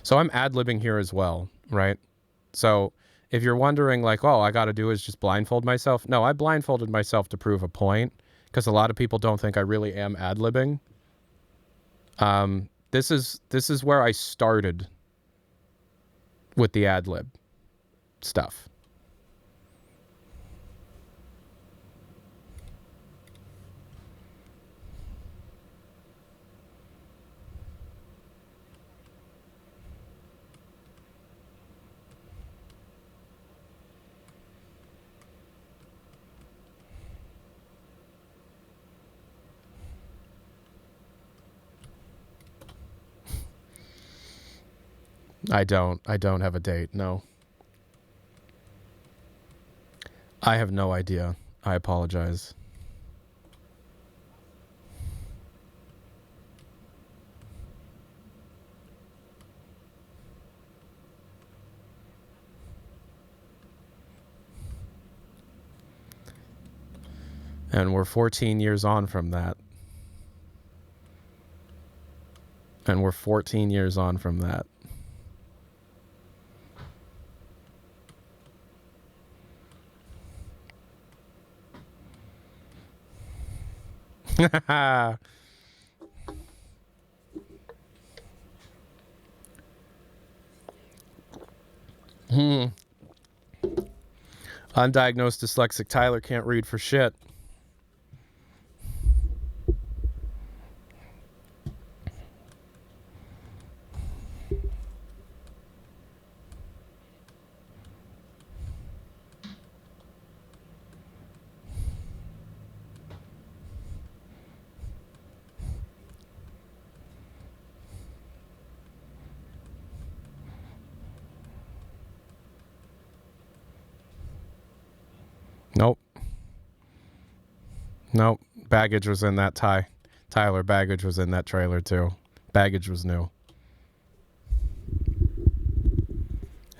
So I'm ad-libbing here as well, right? So if you're wondering like, oh, I got to do is just blindfold myself. No, I blindfolded myself to prove a point because a lot of people don't think I really am ad-libbing. This is where I started with the ad-lib stuff. I don't have a date. No. I have no idea. I apologize. And we're 14 years on from that. And we're 14 years on from that. Undiagnosed dyslexic Tyler can't read for shit. Nope. Nope. Baggage was in that Tyler, baggage was in that trailer too. Baggage was new.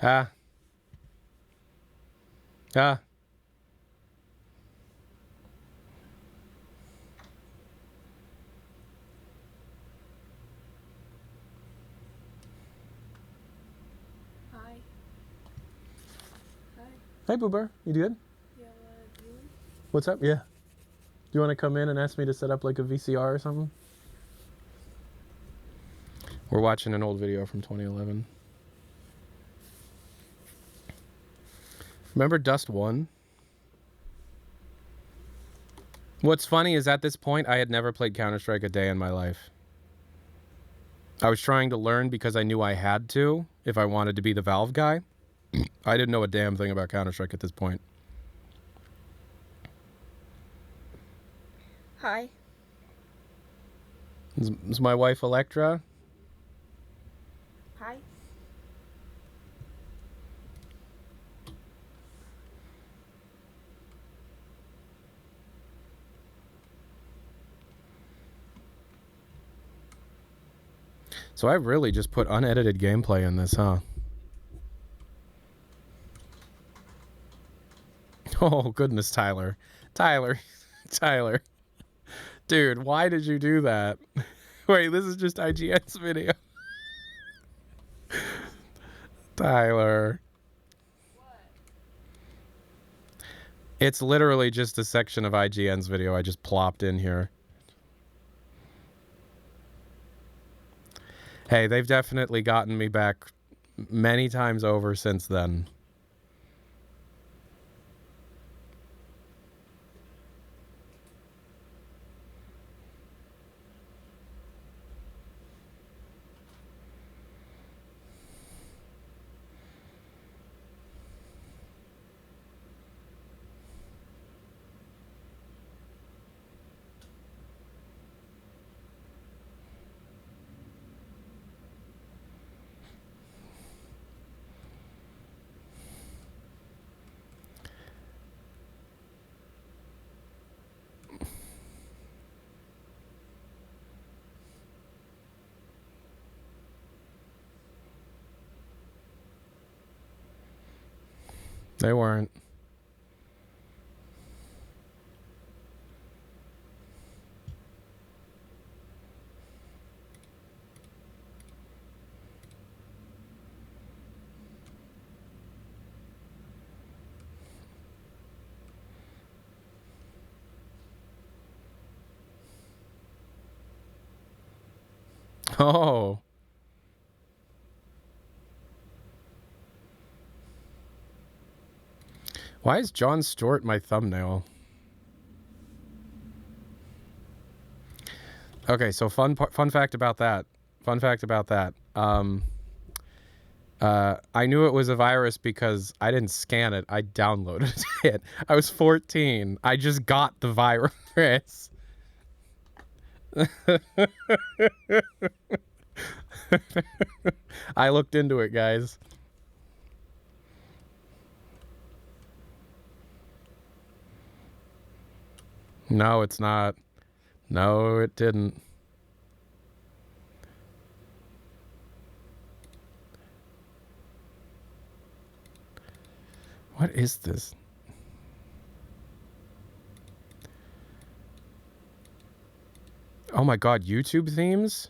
Ah. Ah. Hi. Hi. Hey, Boober. You good? Yeah, doing? What's up? Yeah. Do you want to come in and ask me to set up like a VCR or something? We're watching an old video from 2011. Remember Dust 1? What's funny is at this point, I had never played Counter-Strike a day in my life. I was trying to learn because I knew I had to if I wanted to be the Valve guy. I didn't know a damn thing about Counter-Strike at this point. Hi. This is my wife, Electra. Hi. So I really just put unedited gameplay in this, huh? Oh, goodness, Tyler. Tyler. Dude, why did you do that? Wait, this is just IGN's video. Tyler. What? It's literally just a section of IGN's video I just plopped in here. Hey, they've definitely gotten me back many times over since then. They weren't. Oh. Why is John Stewart my thumbnail? Okay, so fun fact about that. Fun fact about that. I knew it was a virus because I didn't scan it. I downloaded it. I was 14. I just got the virus. I looked into it, guys. No, it's not. No, it didn't. What is this? Oh my god, YouTube themes?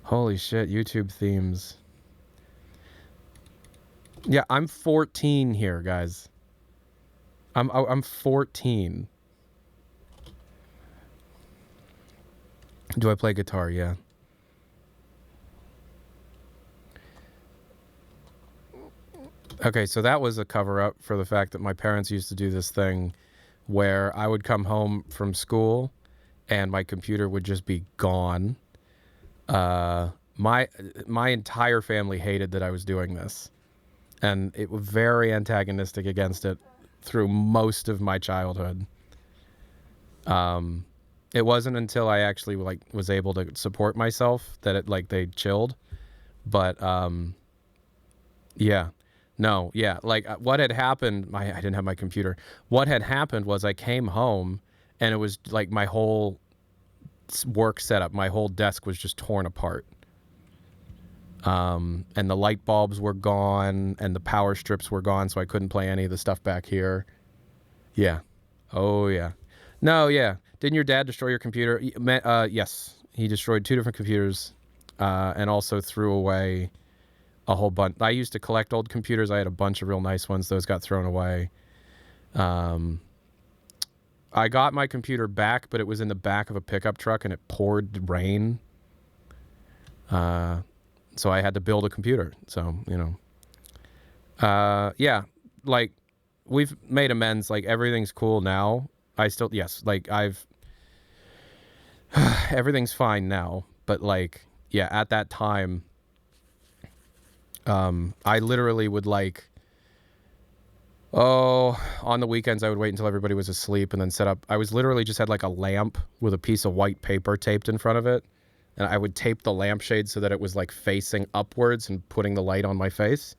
Holy shit, YouTube themes. Yeah, I'm 14 here, guys. I'm 14. Do I play guitar? Yeah. Okay, so that was a cover-up for the fact that my parents used to do this thing where I would come home from school and my computer would just be gone. My entire family hated that I was doing this, and it was very antagonistic against it through most of my childhood. It wasn't until I actually was able to support myself that they chilled. But yeah. No, yeah. What had happened, I didn't have my computer. What had happened was I came home and it was like my whole work setup, my whole desk was just torn apart. And the light bulbs were gone and the power strips were gone, so I couldn't play any of the stuff back here. Yeah. Oh, yeah. No, yeah. Didn't your dad destroy your computer? Yes. He destroyed 2 different computers and also threw away a whole bunch. I used to collect old computers. I had a bunch of real nice ones. Those got thrown away. I got my computer back, but it was in the back of a pickup truck and it poured rain. So I had to build a computer. So, yeah, we've made amends. Everything's cool now. Yes, everything's fine now. But yeah, at that time, I literally would on the weekends I would wait until everybody was asleep and then set up. I was literally just had a lamp with a piece of white paper taped in front of it. And I would tape the lampshade so that it was facing upwards and putting the light on my face.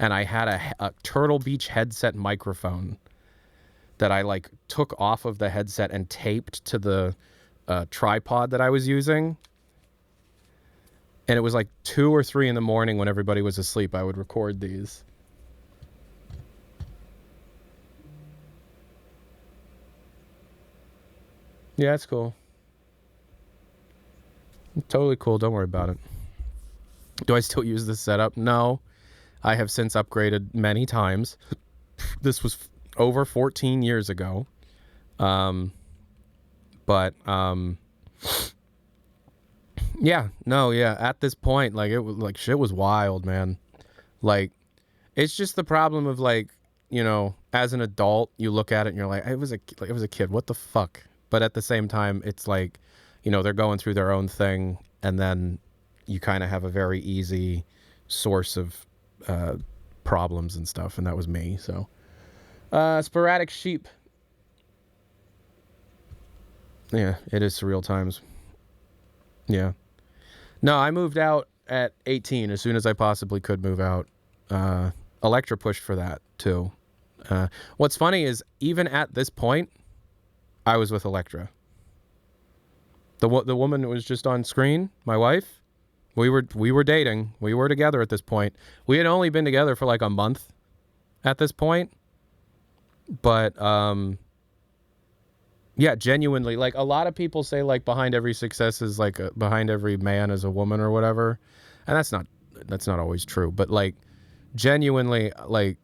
And I had a Turtle Beach headset microphone that I took off of the headset and taped to the tripod that I was using. And it was 2 or 3 in the morning when everybody was asleep. I would record these. Yeah, it's cool. Totally cool. Don't worry about it. Do I still use this setup? No. I have since upgraded many times. This was over 14 years ago. But yeah, no, yeah. At this point, it was shit was wild, man. It's just the problem of as an adult, you look at it and you're like, it was a kid. What the fuck? But at the same time, it's they're going through their own thing, and then you kind of have a very easy source of problems and stuff, and that was me. So, sporadic sheep. Yeah, it is surreal times. Yeah. No, I moved out at 18 as soon as I possibly could move out. Electra pushed for that, too. What's funny is, even at this point, I was with Electra. The woman that was just on screen, my wife, we were dating. We were together at this point. We had only been together for like a month at this point. But yeah, genuinely, like a lot of people say like behind every success is like behind every man is a woman or whatever. And that's not always true, but like genuinely, like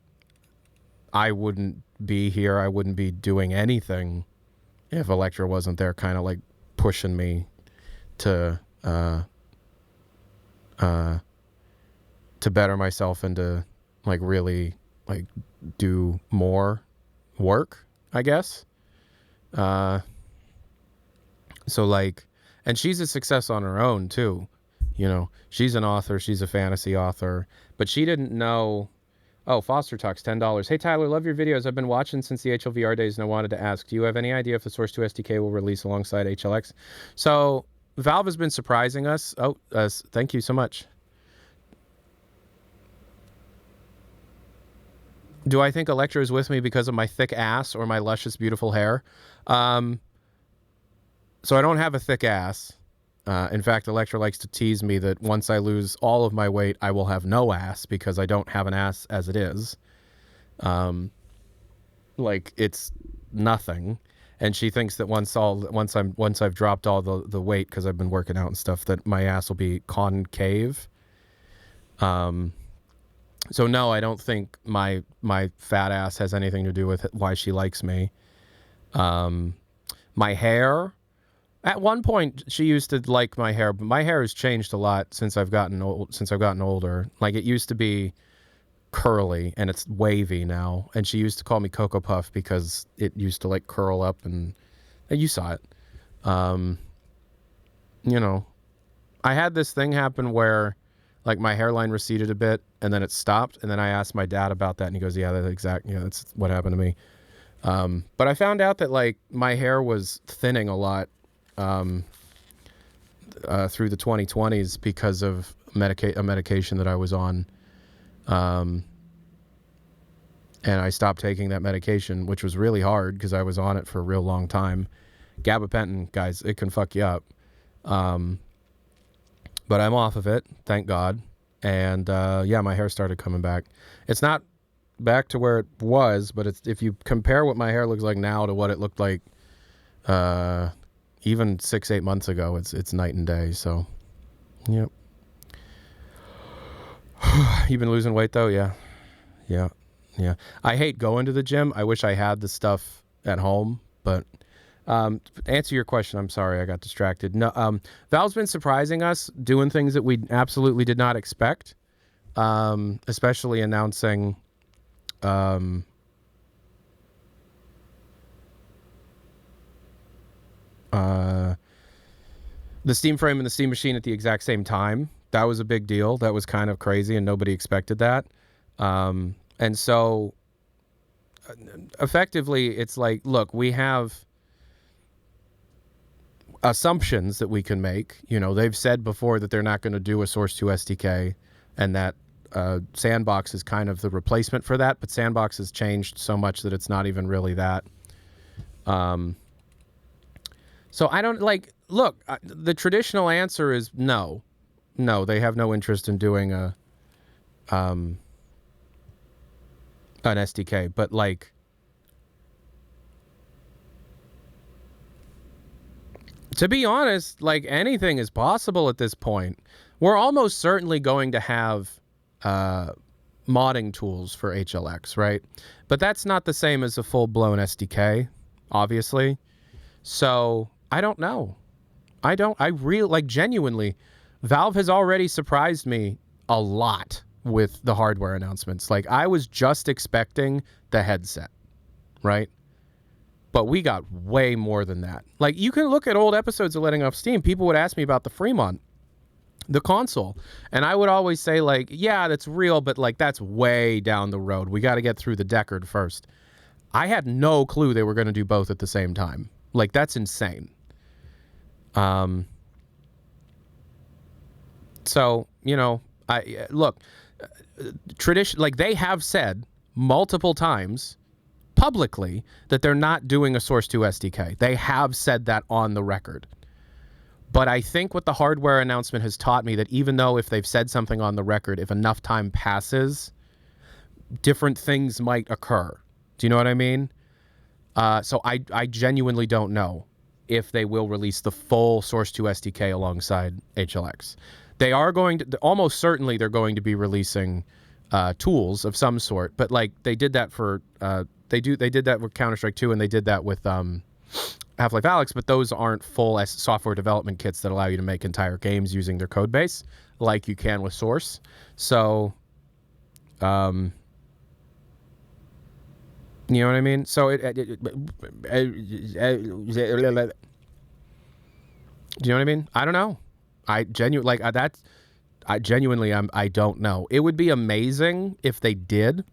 I wouldn't be here. I wouldn't be doing anything if Electra wasn't there kind of like pushing me to better myself and to like really like do more work, I guess. So like, and she's a success on her own too. You know, she's an author, she's a fantasy author, but she didn't know. Oh, Foster Talks, $10. Hey, Tyler, love your videos. I've been watching since the HLVR days, and I wanted to ask, do you have any idea if the Source 2 SDK will release alongside HLX? So Valve has been surprising us. Oh, thank you so much. Do I think Electra is with me because of my thick ass or my luscious, beautiful hair? So I don't have a thick ass. In fact, Electra likes to tease me that once I lose all of my weight, I will have no ass because I don't have an ass as it is. Like it's nothing. And she thinks that once I've dropped all the weight because I've been working out and stuff, that my ass will be concave. So no, I don't think my fat ass has anything to do with why she likes me. My hair. At one point, she used to like my hair, but my hair has changed a lot since I've gotten older. Like it used to be curly, and it's wavy now. And she used to call me Cocoa Puff because it used to like curl up, and you saw it. You know, I had this thing happen where, like, my hairline receded a bit, and then it stopped. And then I asked my dad about that, and he goes, "Yeah, that's what happened to me." But I found out that like my hair was thinning a lot. Through the 2020s because of a medication that I was on. And I stopped taking that medication, which was really hard because I was on it for a real long time. Gabapentin, guys, it can fuck you up. But I'm off of it, thank God. And yeah, my hair started coming back. It's not back to where it was, but if you compare what my hair looks like now to what it looked like even 6-8 months ago, it's night and day. So, yep. You've been losing weight though, yeah. I hate going to the gym. I wish I had the stuff at home, but to answer your question, I'm sorry I got distracted. No, Valve's been surprising us, doing things that we absolutely did not expect, especially announcing. The Steam Frame and the Steam Machine at the exact same time. That was a big deal. That was kind of crazy, and nobody expected that. And so, effectively, it's like, look, we have assumptions that we can make. You know, they've said before that they're not going to do a Source 2 SDK, and that Sandbox is kind of the replacement for that, but Sandbox has changed so much that it's not even really that. So I don't like, look, the traditional answer is no. No, they have no interest in doing an SDK, but like, to be honest, like anything is possible at this point. We're almost certainly going to have modding tools for HLX, right? But that's not the same as a full-blown SDK, obviously. So I don't know. I really, like, genuinely, Valve has already surprised me a lot with the hardware announcements. Like, I was just expecting the headset, right? But we got way more than that. Like, you can look at old episodes of Letting Off Steam. People would ask me about the Fremont, the console. And I would always say, like, yeah, that's real, but, like, that's way down the road. We got to get through the Deckard first. I had no clue they were going to do both at the same time. Like, that's insane. So, you know, look, tradition, like they have said multiple times publicly that they're not doing a Source 2 SDK. They have said that on the record. But I think what the hardware announcement has taught me, that even though if they've said something on the record, if enough time passes, different things might occur. Do you know what I mean? So I genuinely don't know if they will release the full Source 2 SDK alongside HLX. They are going to, almost certainly they're going to be releasing tools of some sort, but like they did that for they did that with Counter-Strike 2, and they did that with Half-Life Alyx, but those aren't full software development kits that allow you to make entire games using their code base like you can with Source. So you know what I mean? So do you know what I mean? I don't know. I genuinely I don't know. It would be amazing if they did.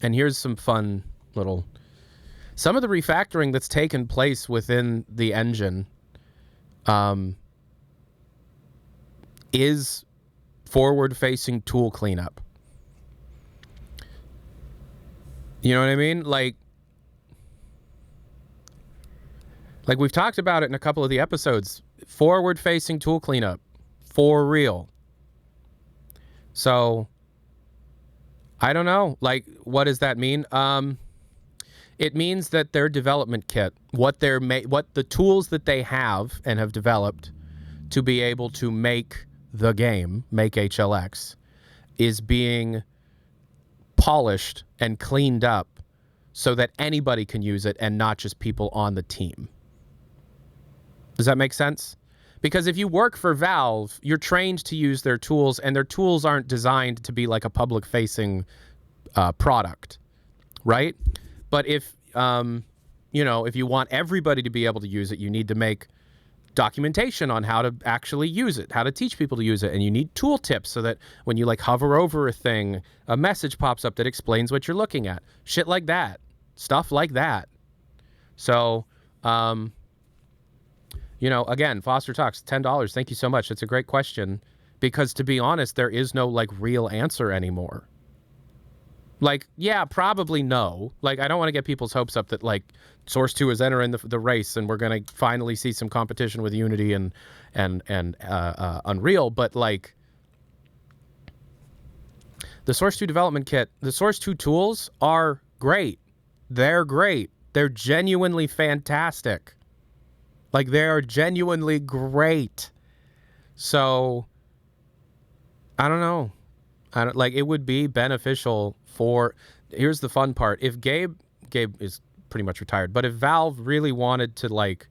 And here's some fun little, some of the refactoring that's taken place within the engine is forward-facing tool cleanup. You know what I mean? Like we've talked about it in a couple of the episodes. Forward-facing tool cleanup. For real. So, I don't know. Like, what does that mean? It means that their development kit, what the tools that they have and have developed to be able to make the game, make HLX, is being polished and cleaned up so that anybody can use it and not just people on the team. Does that make sense? Because if you work for Valve, you're trained to use their tools, and their tools aren't designed to be like a public-facing product, right? But if if you want everybody to be able to use it, you need to make documentation on how to actually use it, how to teach people to use it, and you need tool tips so that when you like hover over a thing, a message pops up that explains what you're looking at. Shit like that. Stuff like that. So, again, Foster Talks, $10. Thank you so much. It's a great question, because to be honest, there is no like real answer anymore. Like, yeah, probably no. Like, I don't want to get people's hopes up that like Source 2 is entering the race and we're going to finally see some competition with Unity and Unreal. But like the Source 2 development kit, the Source 2 tools are great. They're great. They're genuinely fantastic. Like, they are genuinely great. So, I don't know. It would be beneficial for, here's the fun part. If Gabe is pretty much retired, but if Valve really wanted to like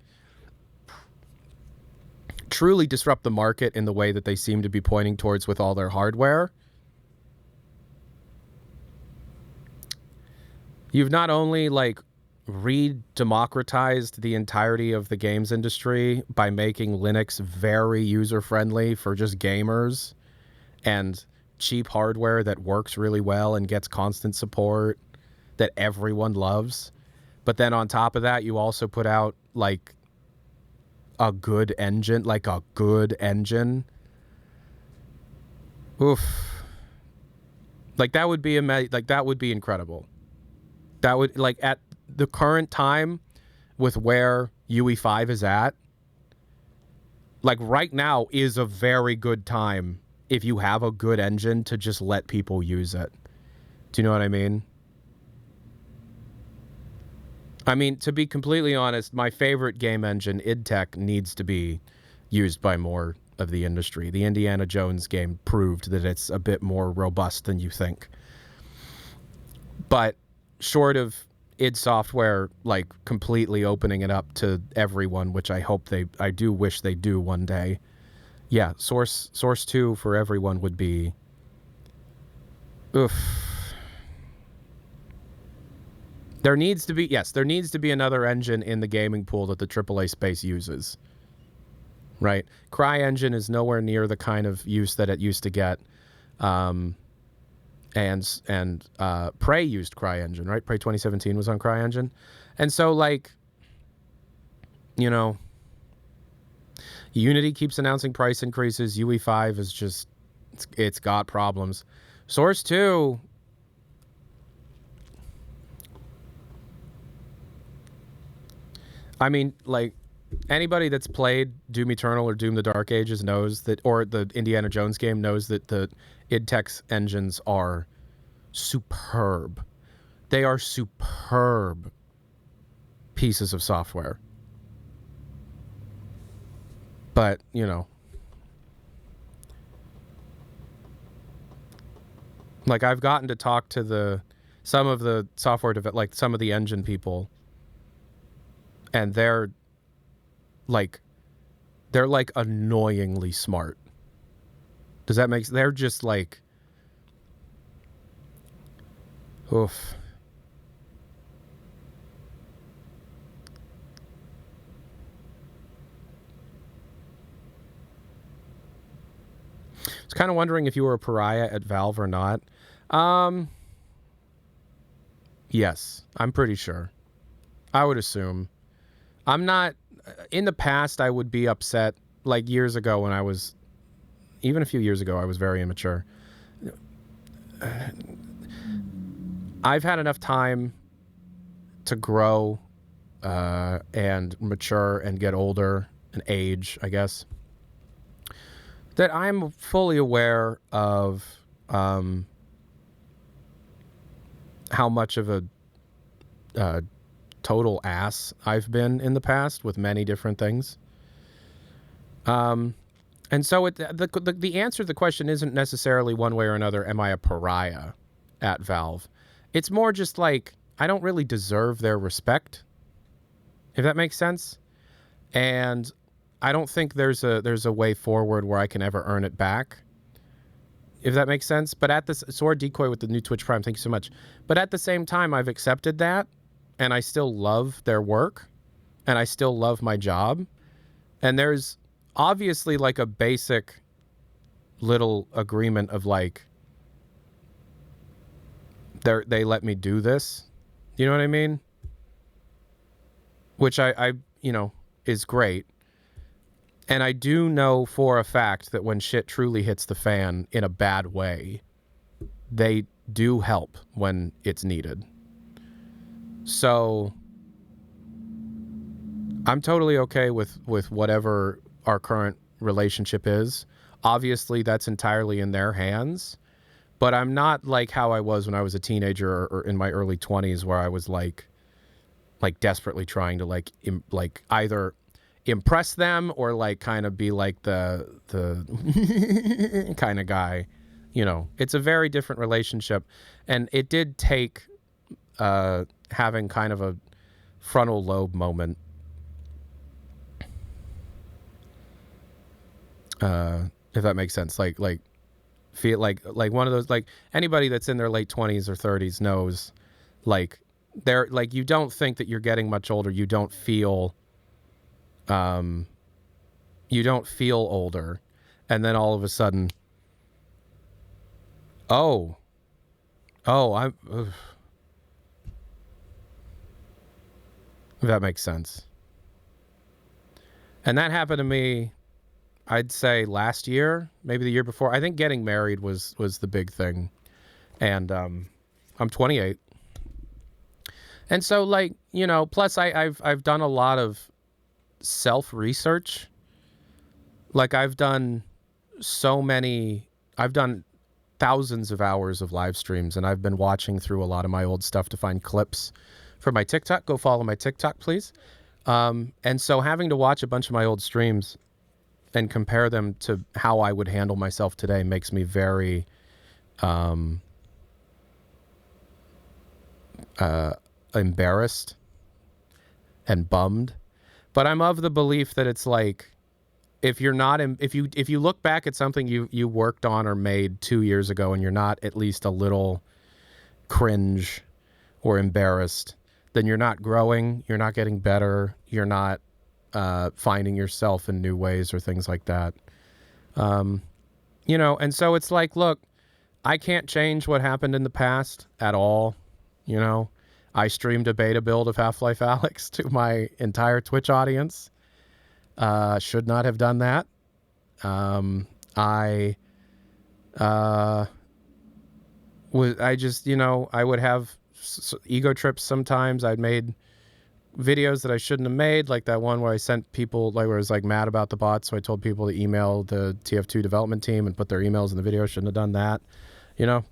truly disrupt the market in the way that they seem to be pointing towards with all their hardware, you've not only like re-democratized the entirety of the games industry by making Linux very user-friendly for just gamers and cheap hardware that works really well and gets constant support that everyone loves, but then on top of that, you also put out like a good engine, Oof. Like that would be that would be incredible. That would, like, at the current time with where UE5 is at, like right now is a very good time if you have a good engine to just let people use it. Do you know what I mean? I mean, to be completely honest, my favorite game engine, IdTech, needs to be used by more of the industry. The Indiana Jones game proved that it's a bit more robust than you think. But short of id Software like completely opening it up to everyone, which I do wish they do one day. Yeah, Source 2 for everyone would be, oof. There needs to be another engine in the gaming pool that the AAA space uses. Right? CryEngine is nowhere near the kind of use that it used to get. And Prey used CryEngine, right? Prey 2017 was on CryEngine. And so, like, you know, Unity keeps announcing price increases. UE5 is just, it's got problems. Source 2, I mean, like, Anybody that's played Doom Eternal or Doom the Dark Ages knows that, or the Indiana Jones game knows that the id Tech's engines are superb. They are superb pieces of software. But, you know, like I've gotten to talk to some of the software, like some of the engine people, and they're like annoyingly smart. Does that make sense? They're just like, oof. I was kind of wondering if you were a pariah at Valve or not. Yes, I'm pretty sure. I would assume. I'm not. In the past, I would be upset. Like years ago when I was, even a few years ago, I was very immature. I've had enough time to grow and mature and get older and age, I guess, that I'm fully aware of how much of a total ass I've been in the past with many different things. And so the answer to the question isn't necessarily one way or another, am I a pariah at Valve? It's more just like, I don't really deserve their respect, if that makes sense. And I don't think there's a way forward where I can ever earn it back, if that makes sense. But at this, Sword Decoy with the new Twitch Prime, thank you so much. But at the same time, I've accepted that, and I still love their work, and I still love my job. And there's obviously like a basic little agreement of like, they let me do this. You know what I mean? Which I you know, is great. And I do know for a fact that when shit truly hits the fan in a bad way, they do help when it's needed. So I'm totally okay with whatever our current relationship is. Obviously, that's entirely in their hands. But I'm not like how I was when I was a teenager or in my early 20s, where I was like desperately trying to like either impress them or like kind of be like the kind of guy. You know, it's a very different relationship, and it did take having kind of a frontal lobe moment, if that makes sense. Like feel like one of those, like anybody that's in their late 20s or 30s knows, like they're like, you don't think that you're getting much older. You don't feel older, and then all of a sudden, oh I'm if that makes sense. And that happened to me, I'd say last year, maybe the year before. I think getting married was the big thing. And I'm 28. And so, like, you know, plus I've done a lot of self-research. Like I've done thousands of hours of live streams, and I've been watching through a lot of my old stuff to find clips for my TikTok. Go follow my TikTok, please. And so having to watch a bunch of my old streams and compare them to how I would handle myself today makes me very embarrassed and bummed. But I'm of the belief that it's like, if you look back at something you worked on or made 2 years ago, and you're not at least a little cringe or embarrassed, then you're not growing, you're not getting better, you're not finding yourself in new ways or things like that. You know, and so it's like, look, I can't change what happened in the past at all. You know, I streamed a beta build of Half-Life Alyx to my entire Twitch audience. Should not have done that. I just, you know, I would have ego trips sometimes. I'd made videos that I shouldn't have made, like that one where I sent people, like where I was like mad about the bots, so I told people to email the TF2 development team and put their emails in the video. Shouldn't have done that. You know,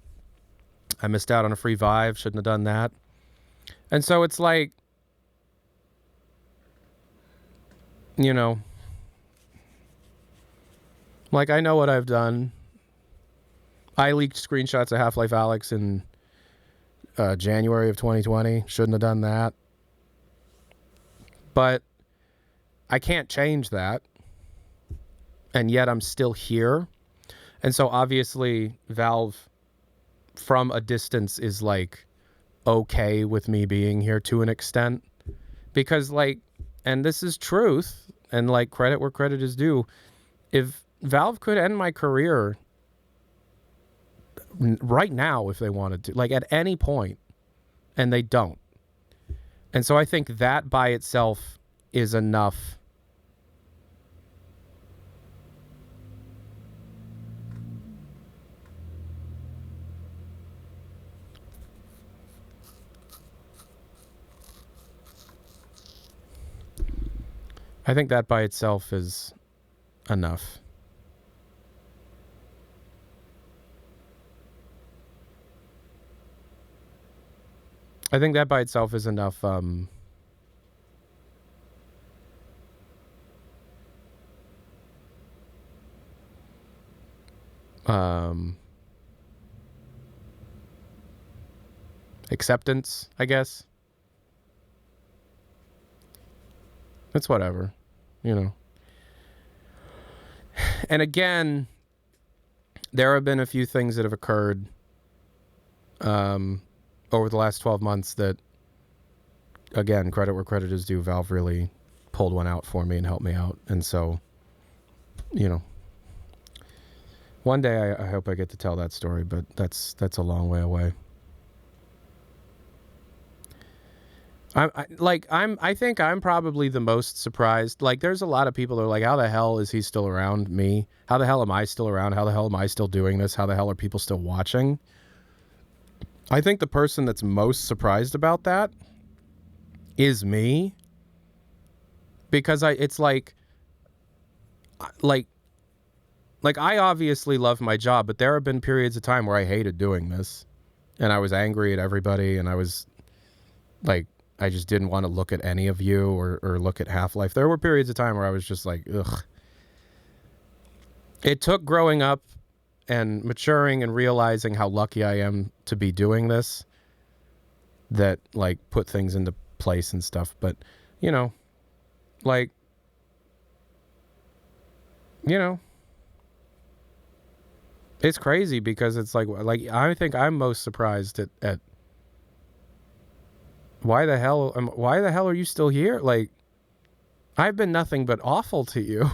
I missed out on a free Vive. Shouldn't have done that. And so it's like, you know, like I know what I've done. I leaked screenshots of Half-Life Alyx in January of 2020. Shouldn't have done that. But I can't change that. And yet I'm still here. And so obviously Valve from a distance is like okay with me being here to an extent. Because like, and this is truth, and like credit where credit is due, if Valve could end my career right now if they wanted to, like at any point, and they don't. And so I think that by itself is enough. I think that by itself is enough. I think that by itself is enough acceptance, I guess. It's whatever, you know. And again, there have been a few things that have occurred over the last 12 months that, again, credit where credit is due, Valve really pulled one out for me and helped me out. And so, you know, one day I hope I get to tell that story, but that's a long way away. I think I'm probably the most surprised. Like, there's a lot of people that are like, how the hell is he still around me? How the hell am I still around? How the hell am I still doing this? How the hell are people still watching? I think the person that's most surprised about that is me. Because it's like I obviously love my job, but there have been periods of time where I hated doing this. And I was angry at everybody, and I was like, I just didn't want to look at any of you or look at Half-Life. There were periods of time where I was just like, ugh. It took growing up and maturing and realizing how lucky I am to be doing this that, like, put things into place and stuff. But, you know, like, you know, it's crazy because it's like I think I'm most surprised at why the hell are you still here? Like, I've been nothing but awful to you.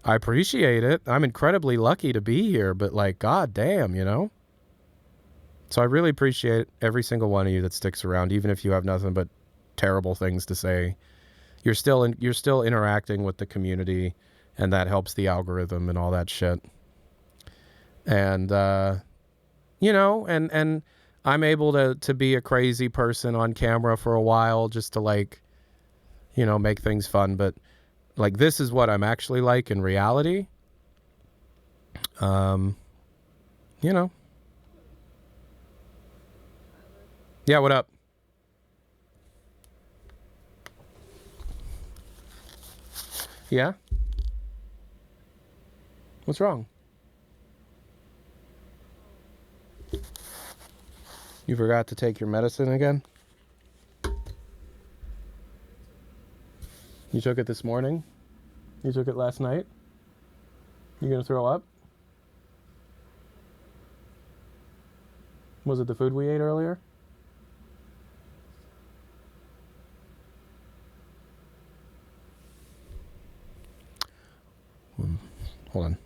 I appreciate it. I'm incredibly lucky to be here, but like, god damn, you know? So I really appreciate every single one of you that sticks around, even if you have nothing but terrible things to say. You're still interacting with the community, and that helps the algorithm and all that shit. And you know, and I'm able to be a crazy person on camera for a while just to, like, you know, make things fun. But like, this is what I'm actually like in reality. You know. Yeah, what up? Yeah? What's wrong? You forgot to take your medicine again? You took it this morning? You took it last night? You gonna throw up? Was it the food we ate earlier? Hold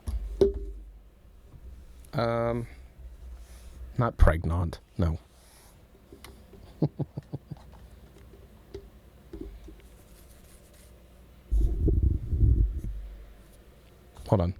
on. Not pregnant. No. Hold on.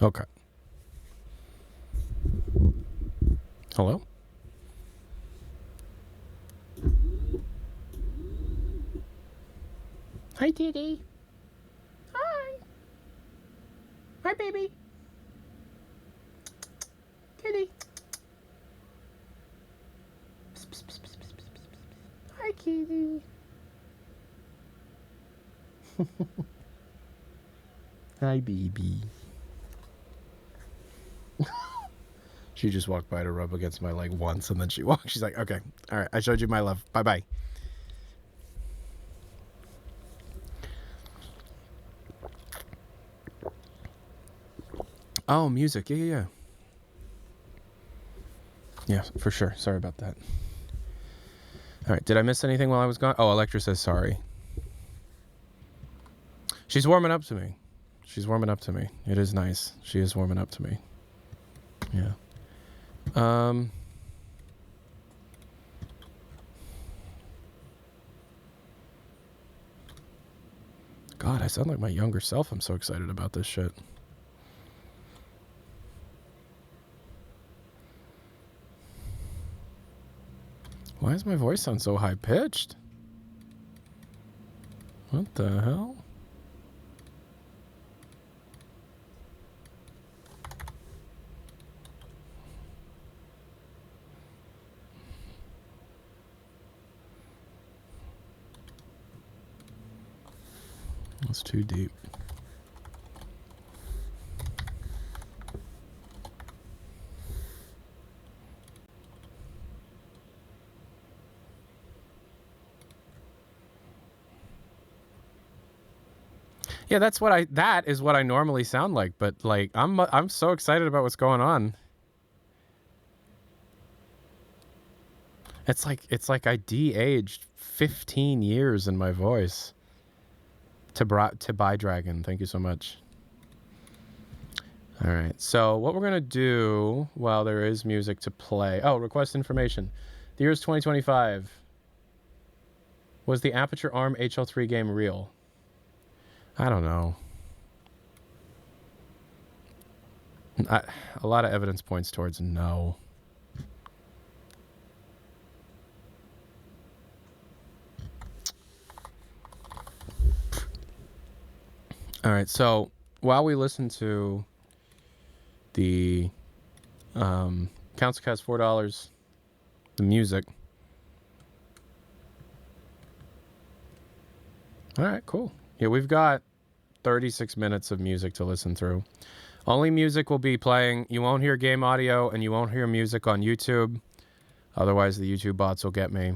Okay. Hello? Hi, Didi. Hi. Hi, baby. Kitty. Hi, kitty. Hi, baby. She just walked by to rub against my leg once, and then she walked. She's like, okay, all right, I showed you my love. Bye-bye. Oh, music. Yeah. Yeah, for sure. Sorry about that. All right, did I miss anything while I was gone? Oh, Electra says sorry. She's warming up to me. She's warming up to me. It is nice. She is warming up to me. Yeah. God, I sound like my younger self. I'm so excited about this shit. Why does my voice sound so high-pitched? What the hell? That's too deep. Yeah, that is what I normally sound like, but like I'm so excited about what's going on. It's like I de-aged 15 years in my voice. To buy Dragon, thank you so much. All right, so what we're gonna do while there is music to play. Oh, request information. The year is 2025. Was the Aperture Arm HL3 game real? I don't know. A lot of evidence points towards no. All right, so while we listen to the Council Cast $4, the music. All right, cool. Yeah, we've got 36 minutes of music to listen through. Only music will be playing. You won't hear game audio, and you won't hear music on YouTube. Otherwise, the YouTube bots will get me.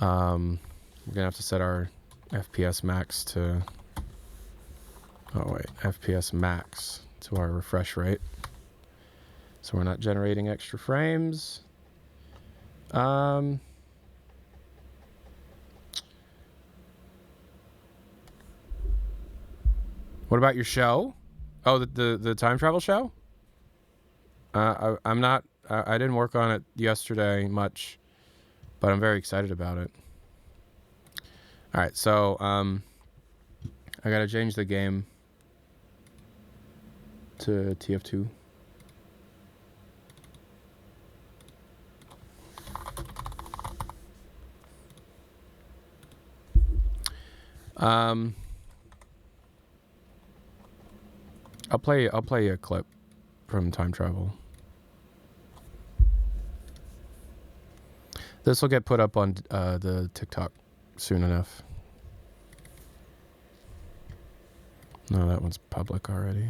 We're going to have to set our FPS max to... Oh, wait. FPS max to our refresh rate. So we're not generating extra frames. What about your show? Oh, the time travel show? I'm not... I didn't work on it yesterday much, but I'm very excited about it. All right, so I gotta change the game to TF2. I'll play a clip from time travel. This will get put up on the TikTok soon enough. No, that one's public already.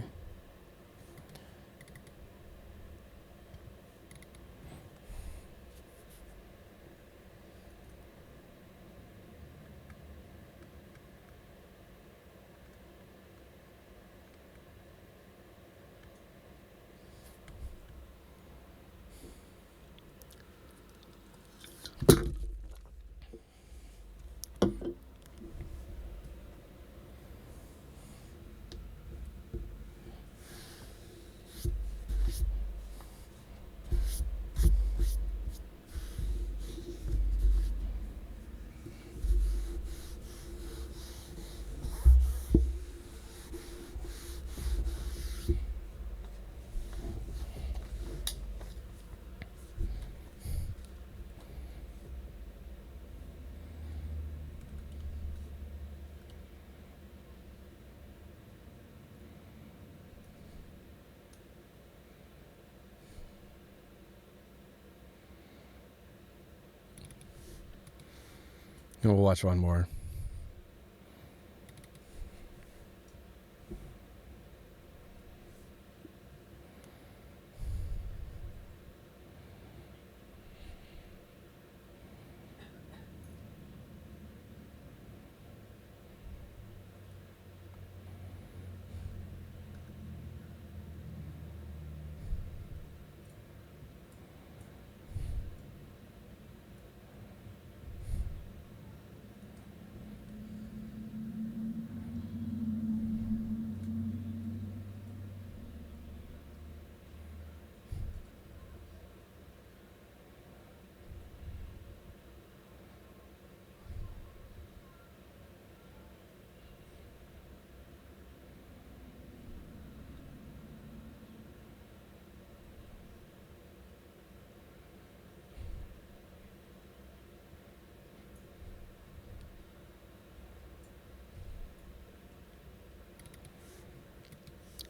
And we'll watch one more.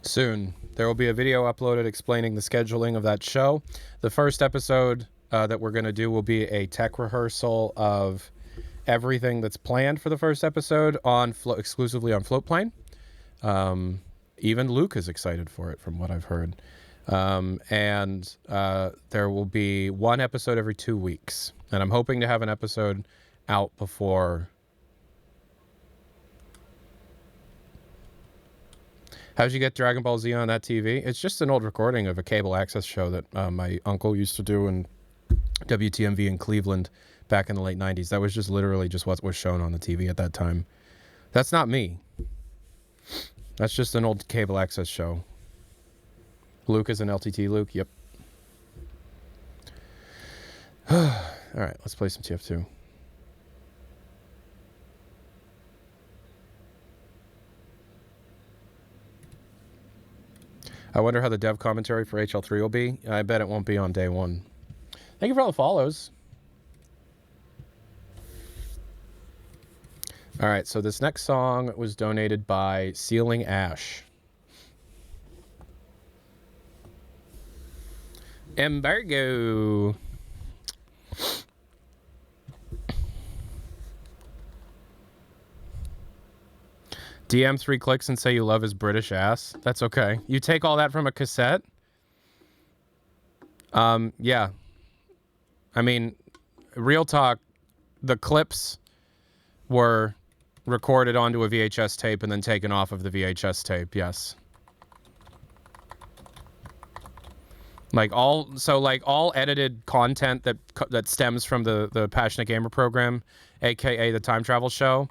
Soon, there will be a video uploaded explaining the scheduling of that show. The first episode that we're going to do will be a tech rehearsal of everything that's planned for the first episode on exclusively on Floatplane. Even Luke is excited for it, from what I've heard. And there will be one episode every 2 weeks. And I'm hoping to have an episode out before... How'd you get Dragon Ball Z on that TV? It's just an old recording of a cable access show that my uncle used to do in WTMV in Cleveland back in the late 90s. That was just literally just what was shown on the TV at that time. That's not me. That's just an old cable access show. Luke is an LTT Luke? Yep. All right, let's play some TF2. I wonder how the dev commentary for HL3 will be. I bet it won't be on day one. Thank you for all the follows. All right, so this next song was donated by Sealing Ash. Embargo. DM 3 clicks and say you love his British ass. That's okay. You take all that from a cassette? Yeah. I mean, real talk, the clips were recorded onto a VHS tape and then taken off of the VHS tape, yes. All edited content that stems from the Passionate Gamer program, aka the Time Travel Show,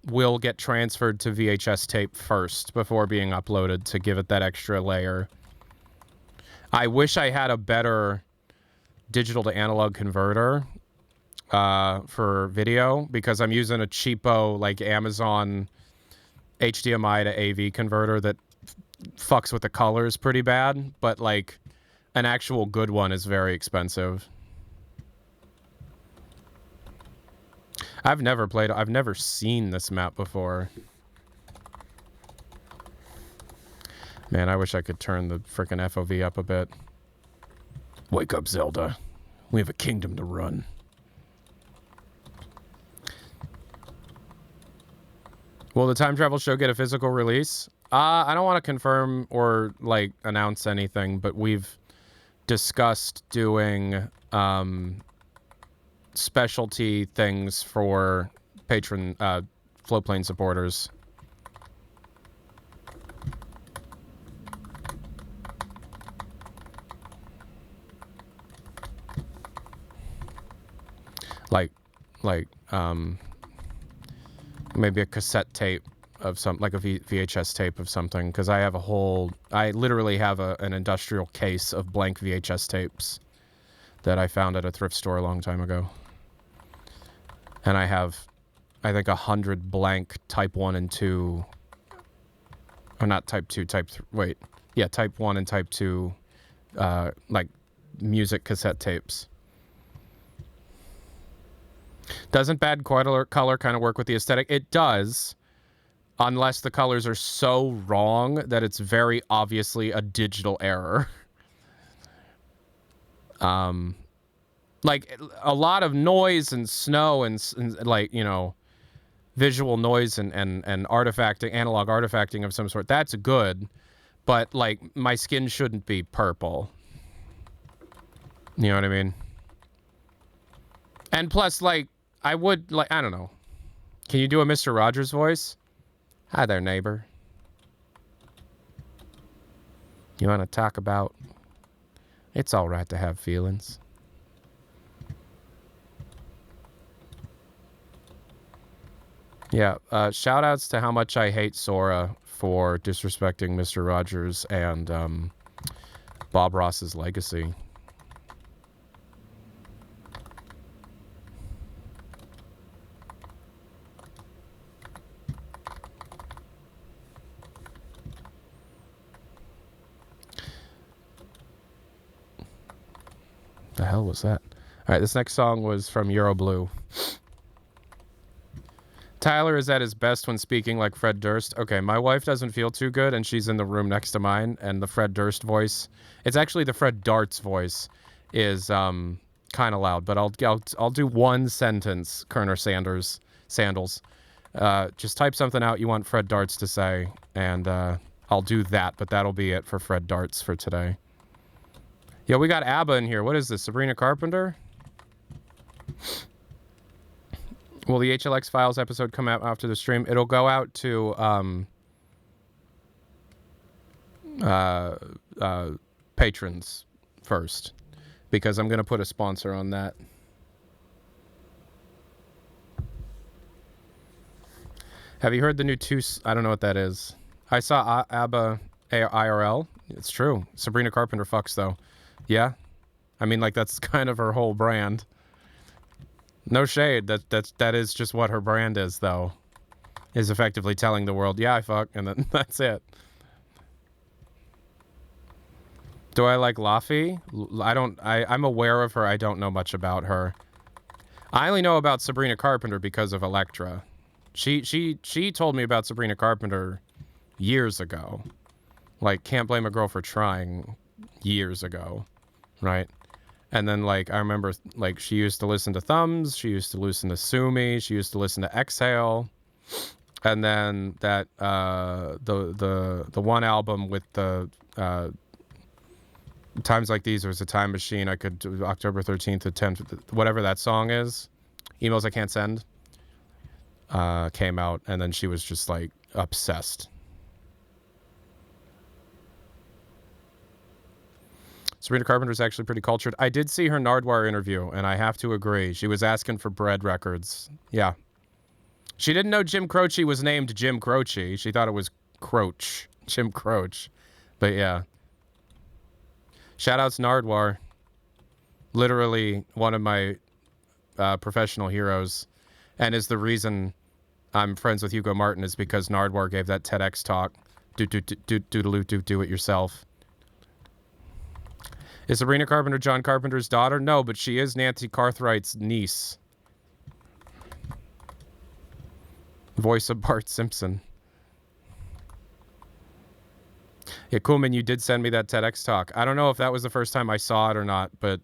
will get transferred to VHS tape first before being uploaded to give it that extra layer. I wish I had a better digital to analog converter for video, because I'm using a cheapo like Amazon HDMI to AV converter that fucks with the colors pretty bad, but like an actual good one is very expensive. I've never seen this map before. Man, I wish I could turn the frickin' FOV up a bit. Wake up, Zelda. We have a kingdom to run. Will the Time Travel Show get a physical release? I don't want to confirm or like announce anything, but we've discussed doing specialty things for patron Floatplane supporters. Like maybe a cassette tape of some, like a VHS tape of something, because I literally have an industrial case of blank VHS tapes that I found at a thrift store a long time ago. And I have, I think, 100 blank type 1 and 2, or not type 2, type 3, wait. Yeah, type 1 and type 2, like, music cassette tapes. Doesn't bad color kind of work with the aesthetic? It does, unless the colors are so wrong that it's very obviously a digital error. Like a lot of noise and snow and like, you know, visual noise and artifacting, analog artifacting of some sort. That's good, but like my skin shouldn't be purple. You know what I mean? And plus, like, I would, like, I don't know. Can you do a Mr. Rogers voice? Hi there, neighbor. You want to talk about... It's all right to have feelings. Yeah, shout outs to how much I hate Sora for disrespecting Mr. Rogers and Bob Ross's legacy. The hell was that? All right, this next song was from Euro Blue. Tyler is at his best when speaking like Fred Durst. Okay, my wife doesn't feel too good, and she's in the room next to mine, and the Fred Durst voice, it's actually the Fred Darts voice, is kind of loud, but I'll do one sentence, Kerner Sandals. Just type something out you want Fred Darts to say, and I'll do that, but that'll be it for Fred Darts for today. Yo, we got ABBA in here. What is this, Sabrina Carpenter? Will the HLX Files episode come out after the stream? It'll go out to patrons first, because I'm going to put a sponsor on that. Have you heard the new I don't know what that is. I saw ABBA IRL. It's true. Sabrina Carpenter fucks, though. Yeah? I mean, like, that's kind of her whole brand. No shade. That is just what her brand is, though. Is effectively telling the world, yeah, I fuck, and then that's it. Do I like Laffy? I'm aware of her. I don't know much about her. I only know about Sabrina Carpenter because of Elektra. She told me about Sabrina Carpenter years ago. Like, can't blame a girl for trying years ago, right? And then, like, I remember, like, she used to listen to Thumbs, she used to listen to Sue Me, she used to listen to Exhale, and then that the one album with the Times Like These was a Time Machine. I could do October 13th to 10th, whatever that song is, Emails I Can't Send, came out, and then she was just, like, obsessed. Sabrina Carpenter's actually pretty cultured. I did see her Nardwuar interview, and I have to agree. She was asking for bread records. Yeah. She didn't know Jim Croce was named Jim Croce. She thought it was Croce. Jim Croce. But yeah. Shoutouts Nardwuar. Literally one of my professional heroes. And is the reason I'm friends with Hugo Martin is because Nardwuar gave that TEDx talk. Do it yourself. Is Sabrina Carpenter John Carpenter's daughter? No, but she is Nancy Cartwright's niece. Voice of Bart Simpson. Yeah, Coolman, you did send me that TEDx talk. I don't know if that was the first time I saw it or not, but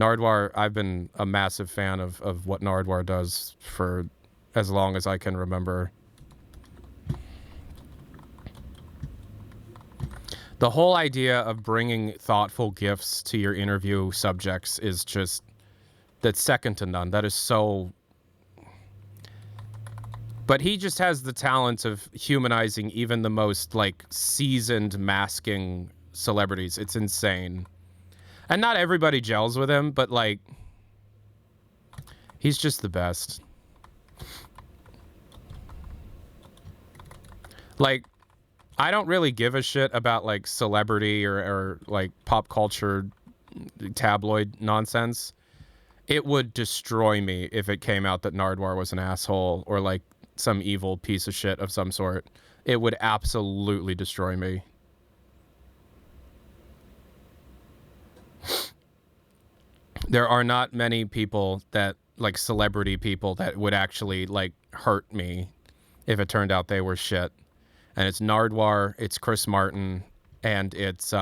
Nardwuar, I've been a massive fan of what Nardwuar does for as long as I can remember. The whole idea of bringing thoughtful gifts to your interview subjects is just, that's second to none. That is so... But he just has the talent of humanizing even the most, like, seasoned masking celebrities. It's insane. And not everybody gels with him, but, like, he's just the best. Like, I don't really give a shit about, like, celebrity or like, pop culture tabloid nonsense. It would destroy me if it came out that Nardwuar was an asshole or, like, some evil piece of shit of some sort. It would absolutely destroy me. There are not many people that, like, celebrity people that would actually, like, hurt me if it turned out they were shit. And it's Nardwuar, it's Chris Martin, and it's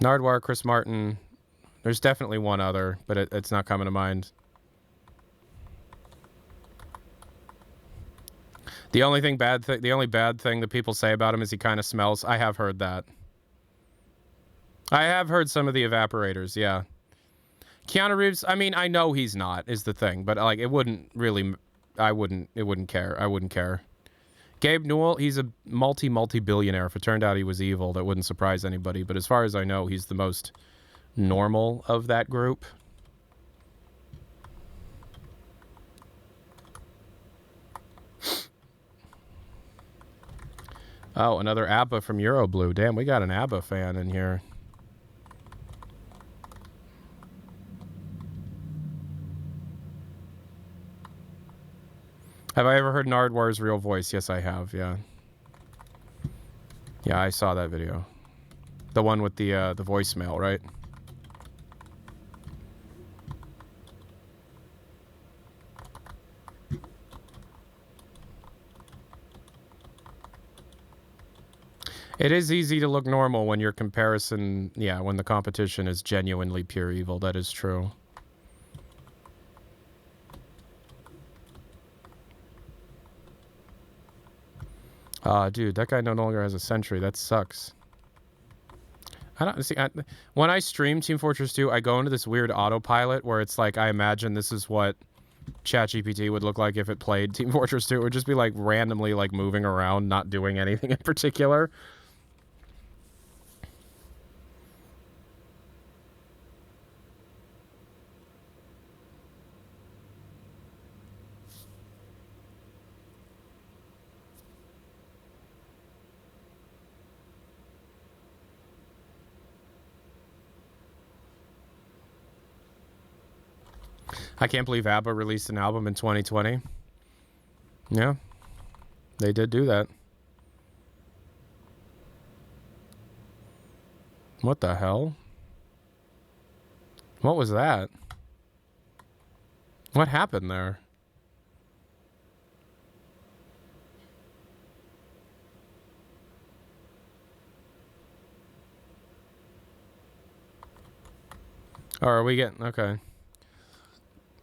Nardwuar, Chris Martin. There's definitely one other, but it's not coming to mind. The only bad thing that people say about him is he kind of smells. I have heard that. I have heard some of the evaporators, yeah. Keanu Reeves, I mean, I know he's not, is the thing, but like it wouldn't really, it wouldn't care. Gabe Newell, he's a multi-billionaire. If it turned out he was evil, that wouldn't surprise anybody, but as far as I know, he's the most normal of that group. Oh, another ABBA from Euroblue. Damn, we got an ABBA fan in here. Have I ever heard Nardwar's real voice? Yes, I have, yeah. Yeah, I saw that video. The one with the voicemail, right? It is easy to look normal when your comparison, yeah, when the competition is genuinely pure evil. That is true. Dude, that guy no longer has a sentry. That sucks. I don't see. When I stream Team Fortress 2, I go into this weird autopilot where it's like I imagine this is what ChatGPT would look like if it played Team Fortress 2. It would just be like randomly like moving around, not doing anything in particular. I can't believe ABBA released an album in 2020. Yeah, they did do that. What the hell? What was that? What happened there? Oh, are we getting... Okay.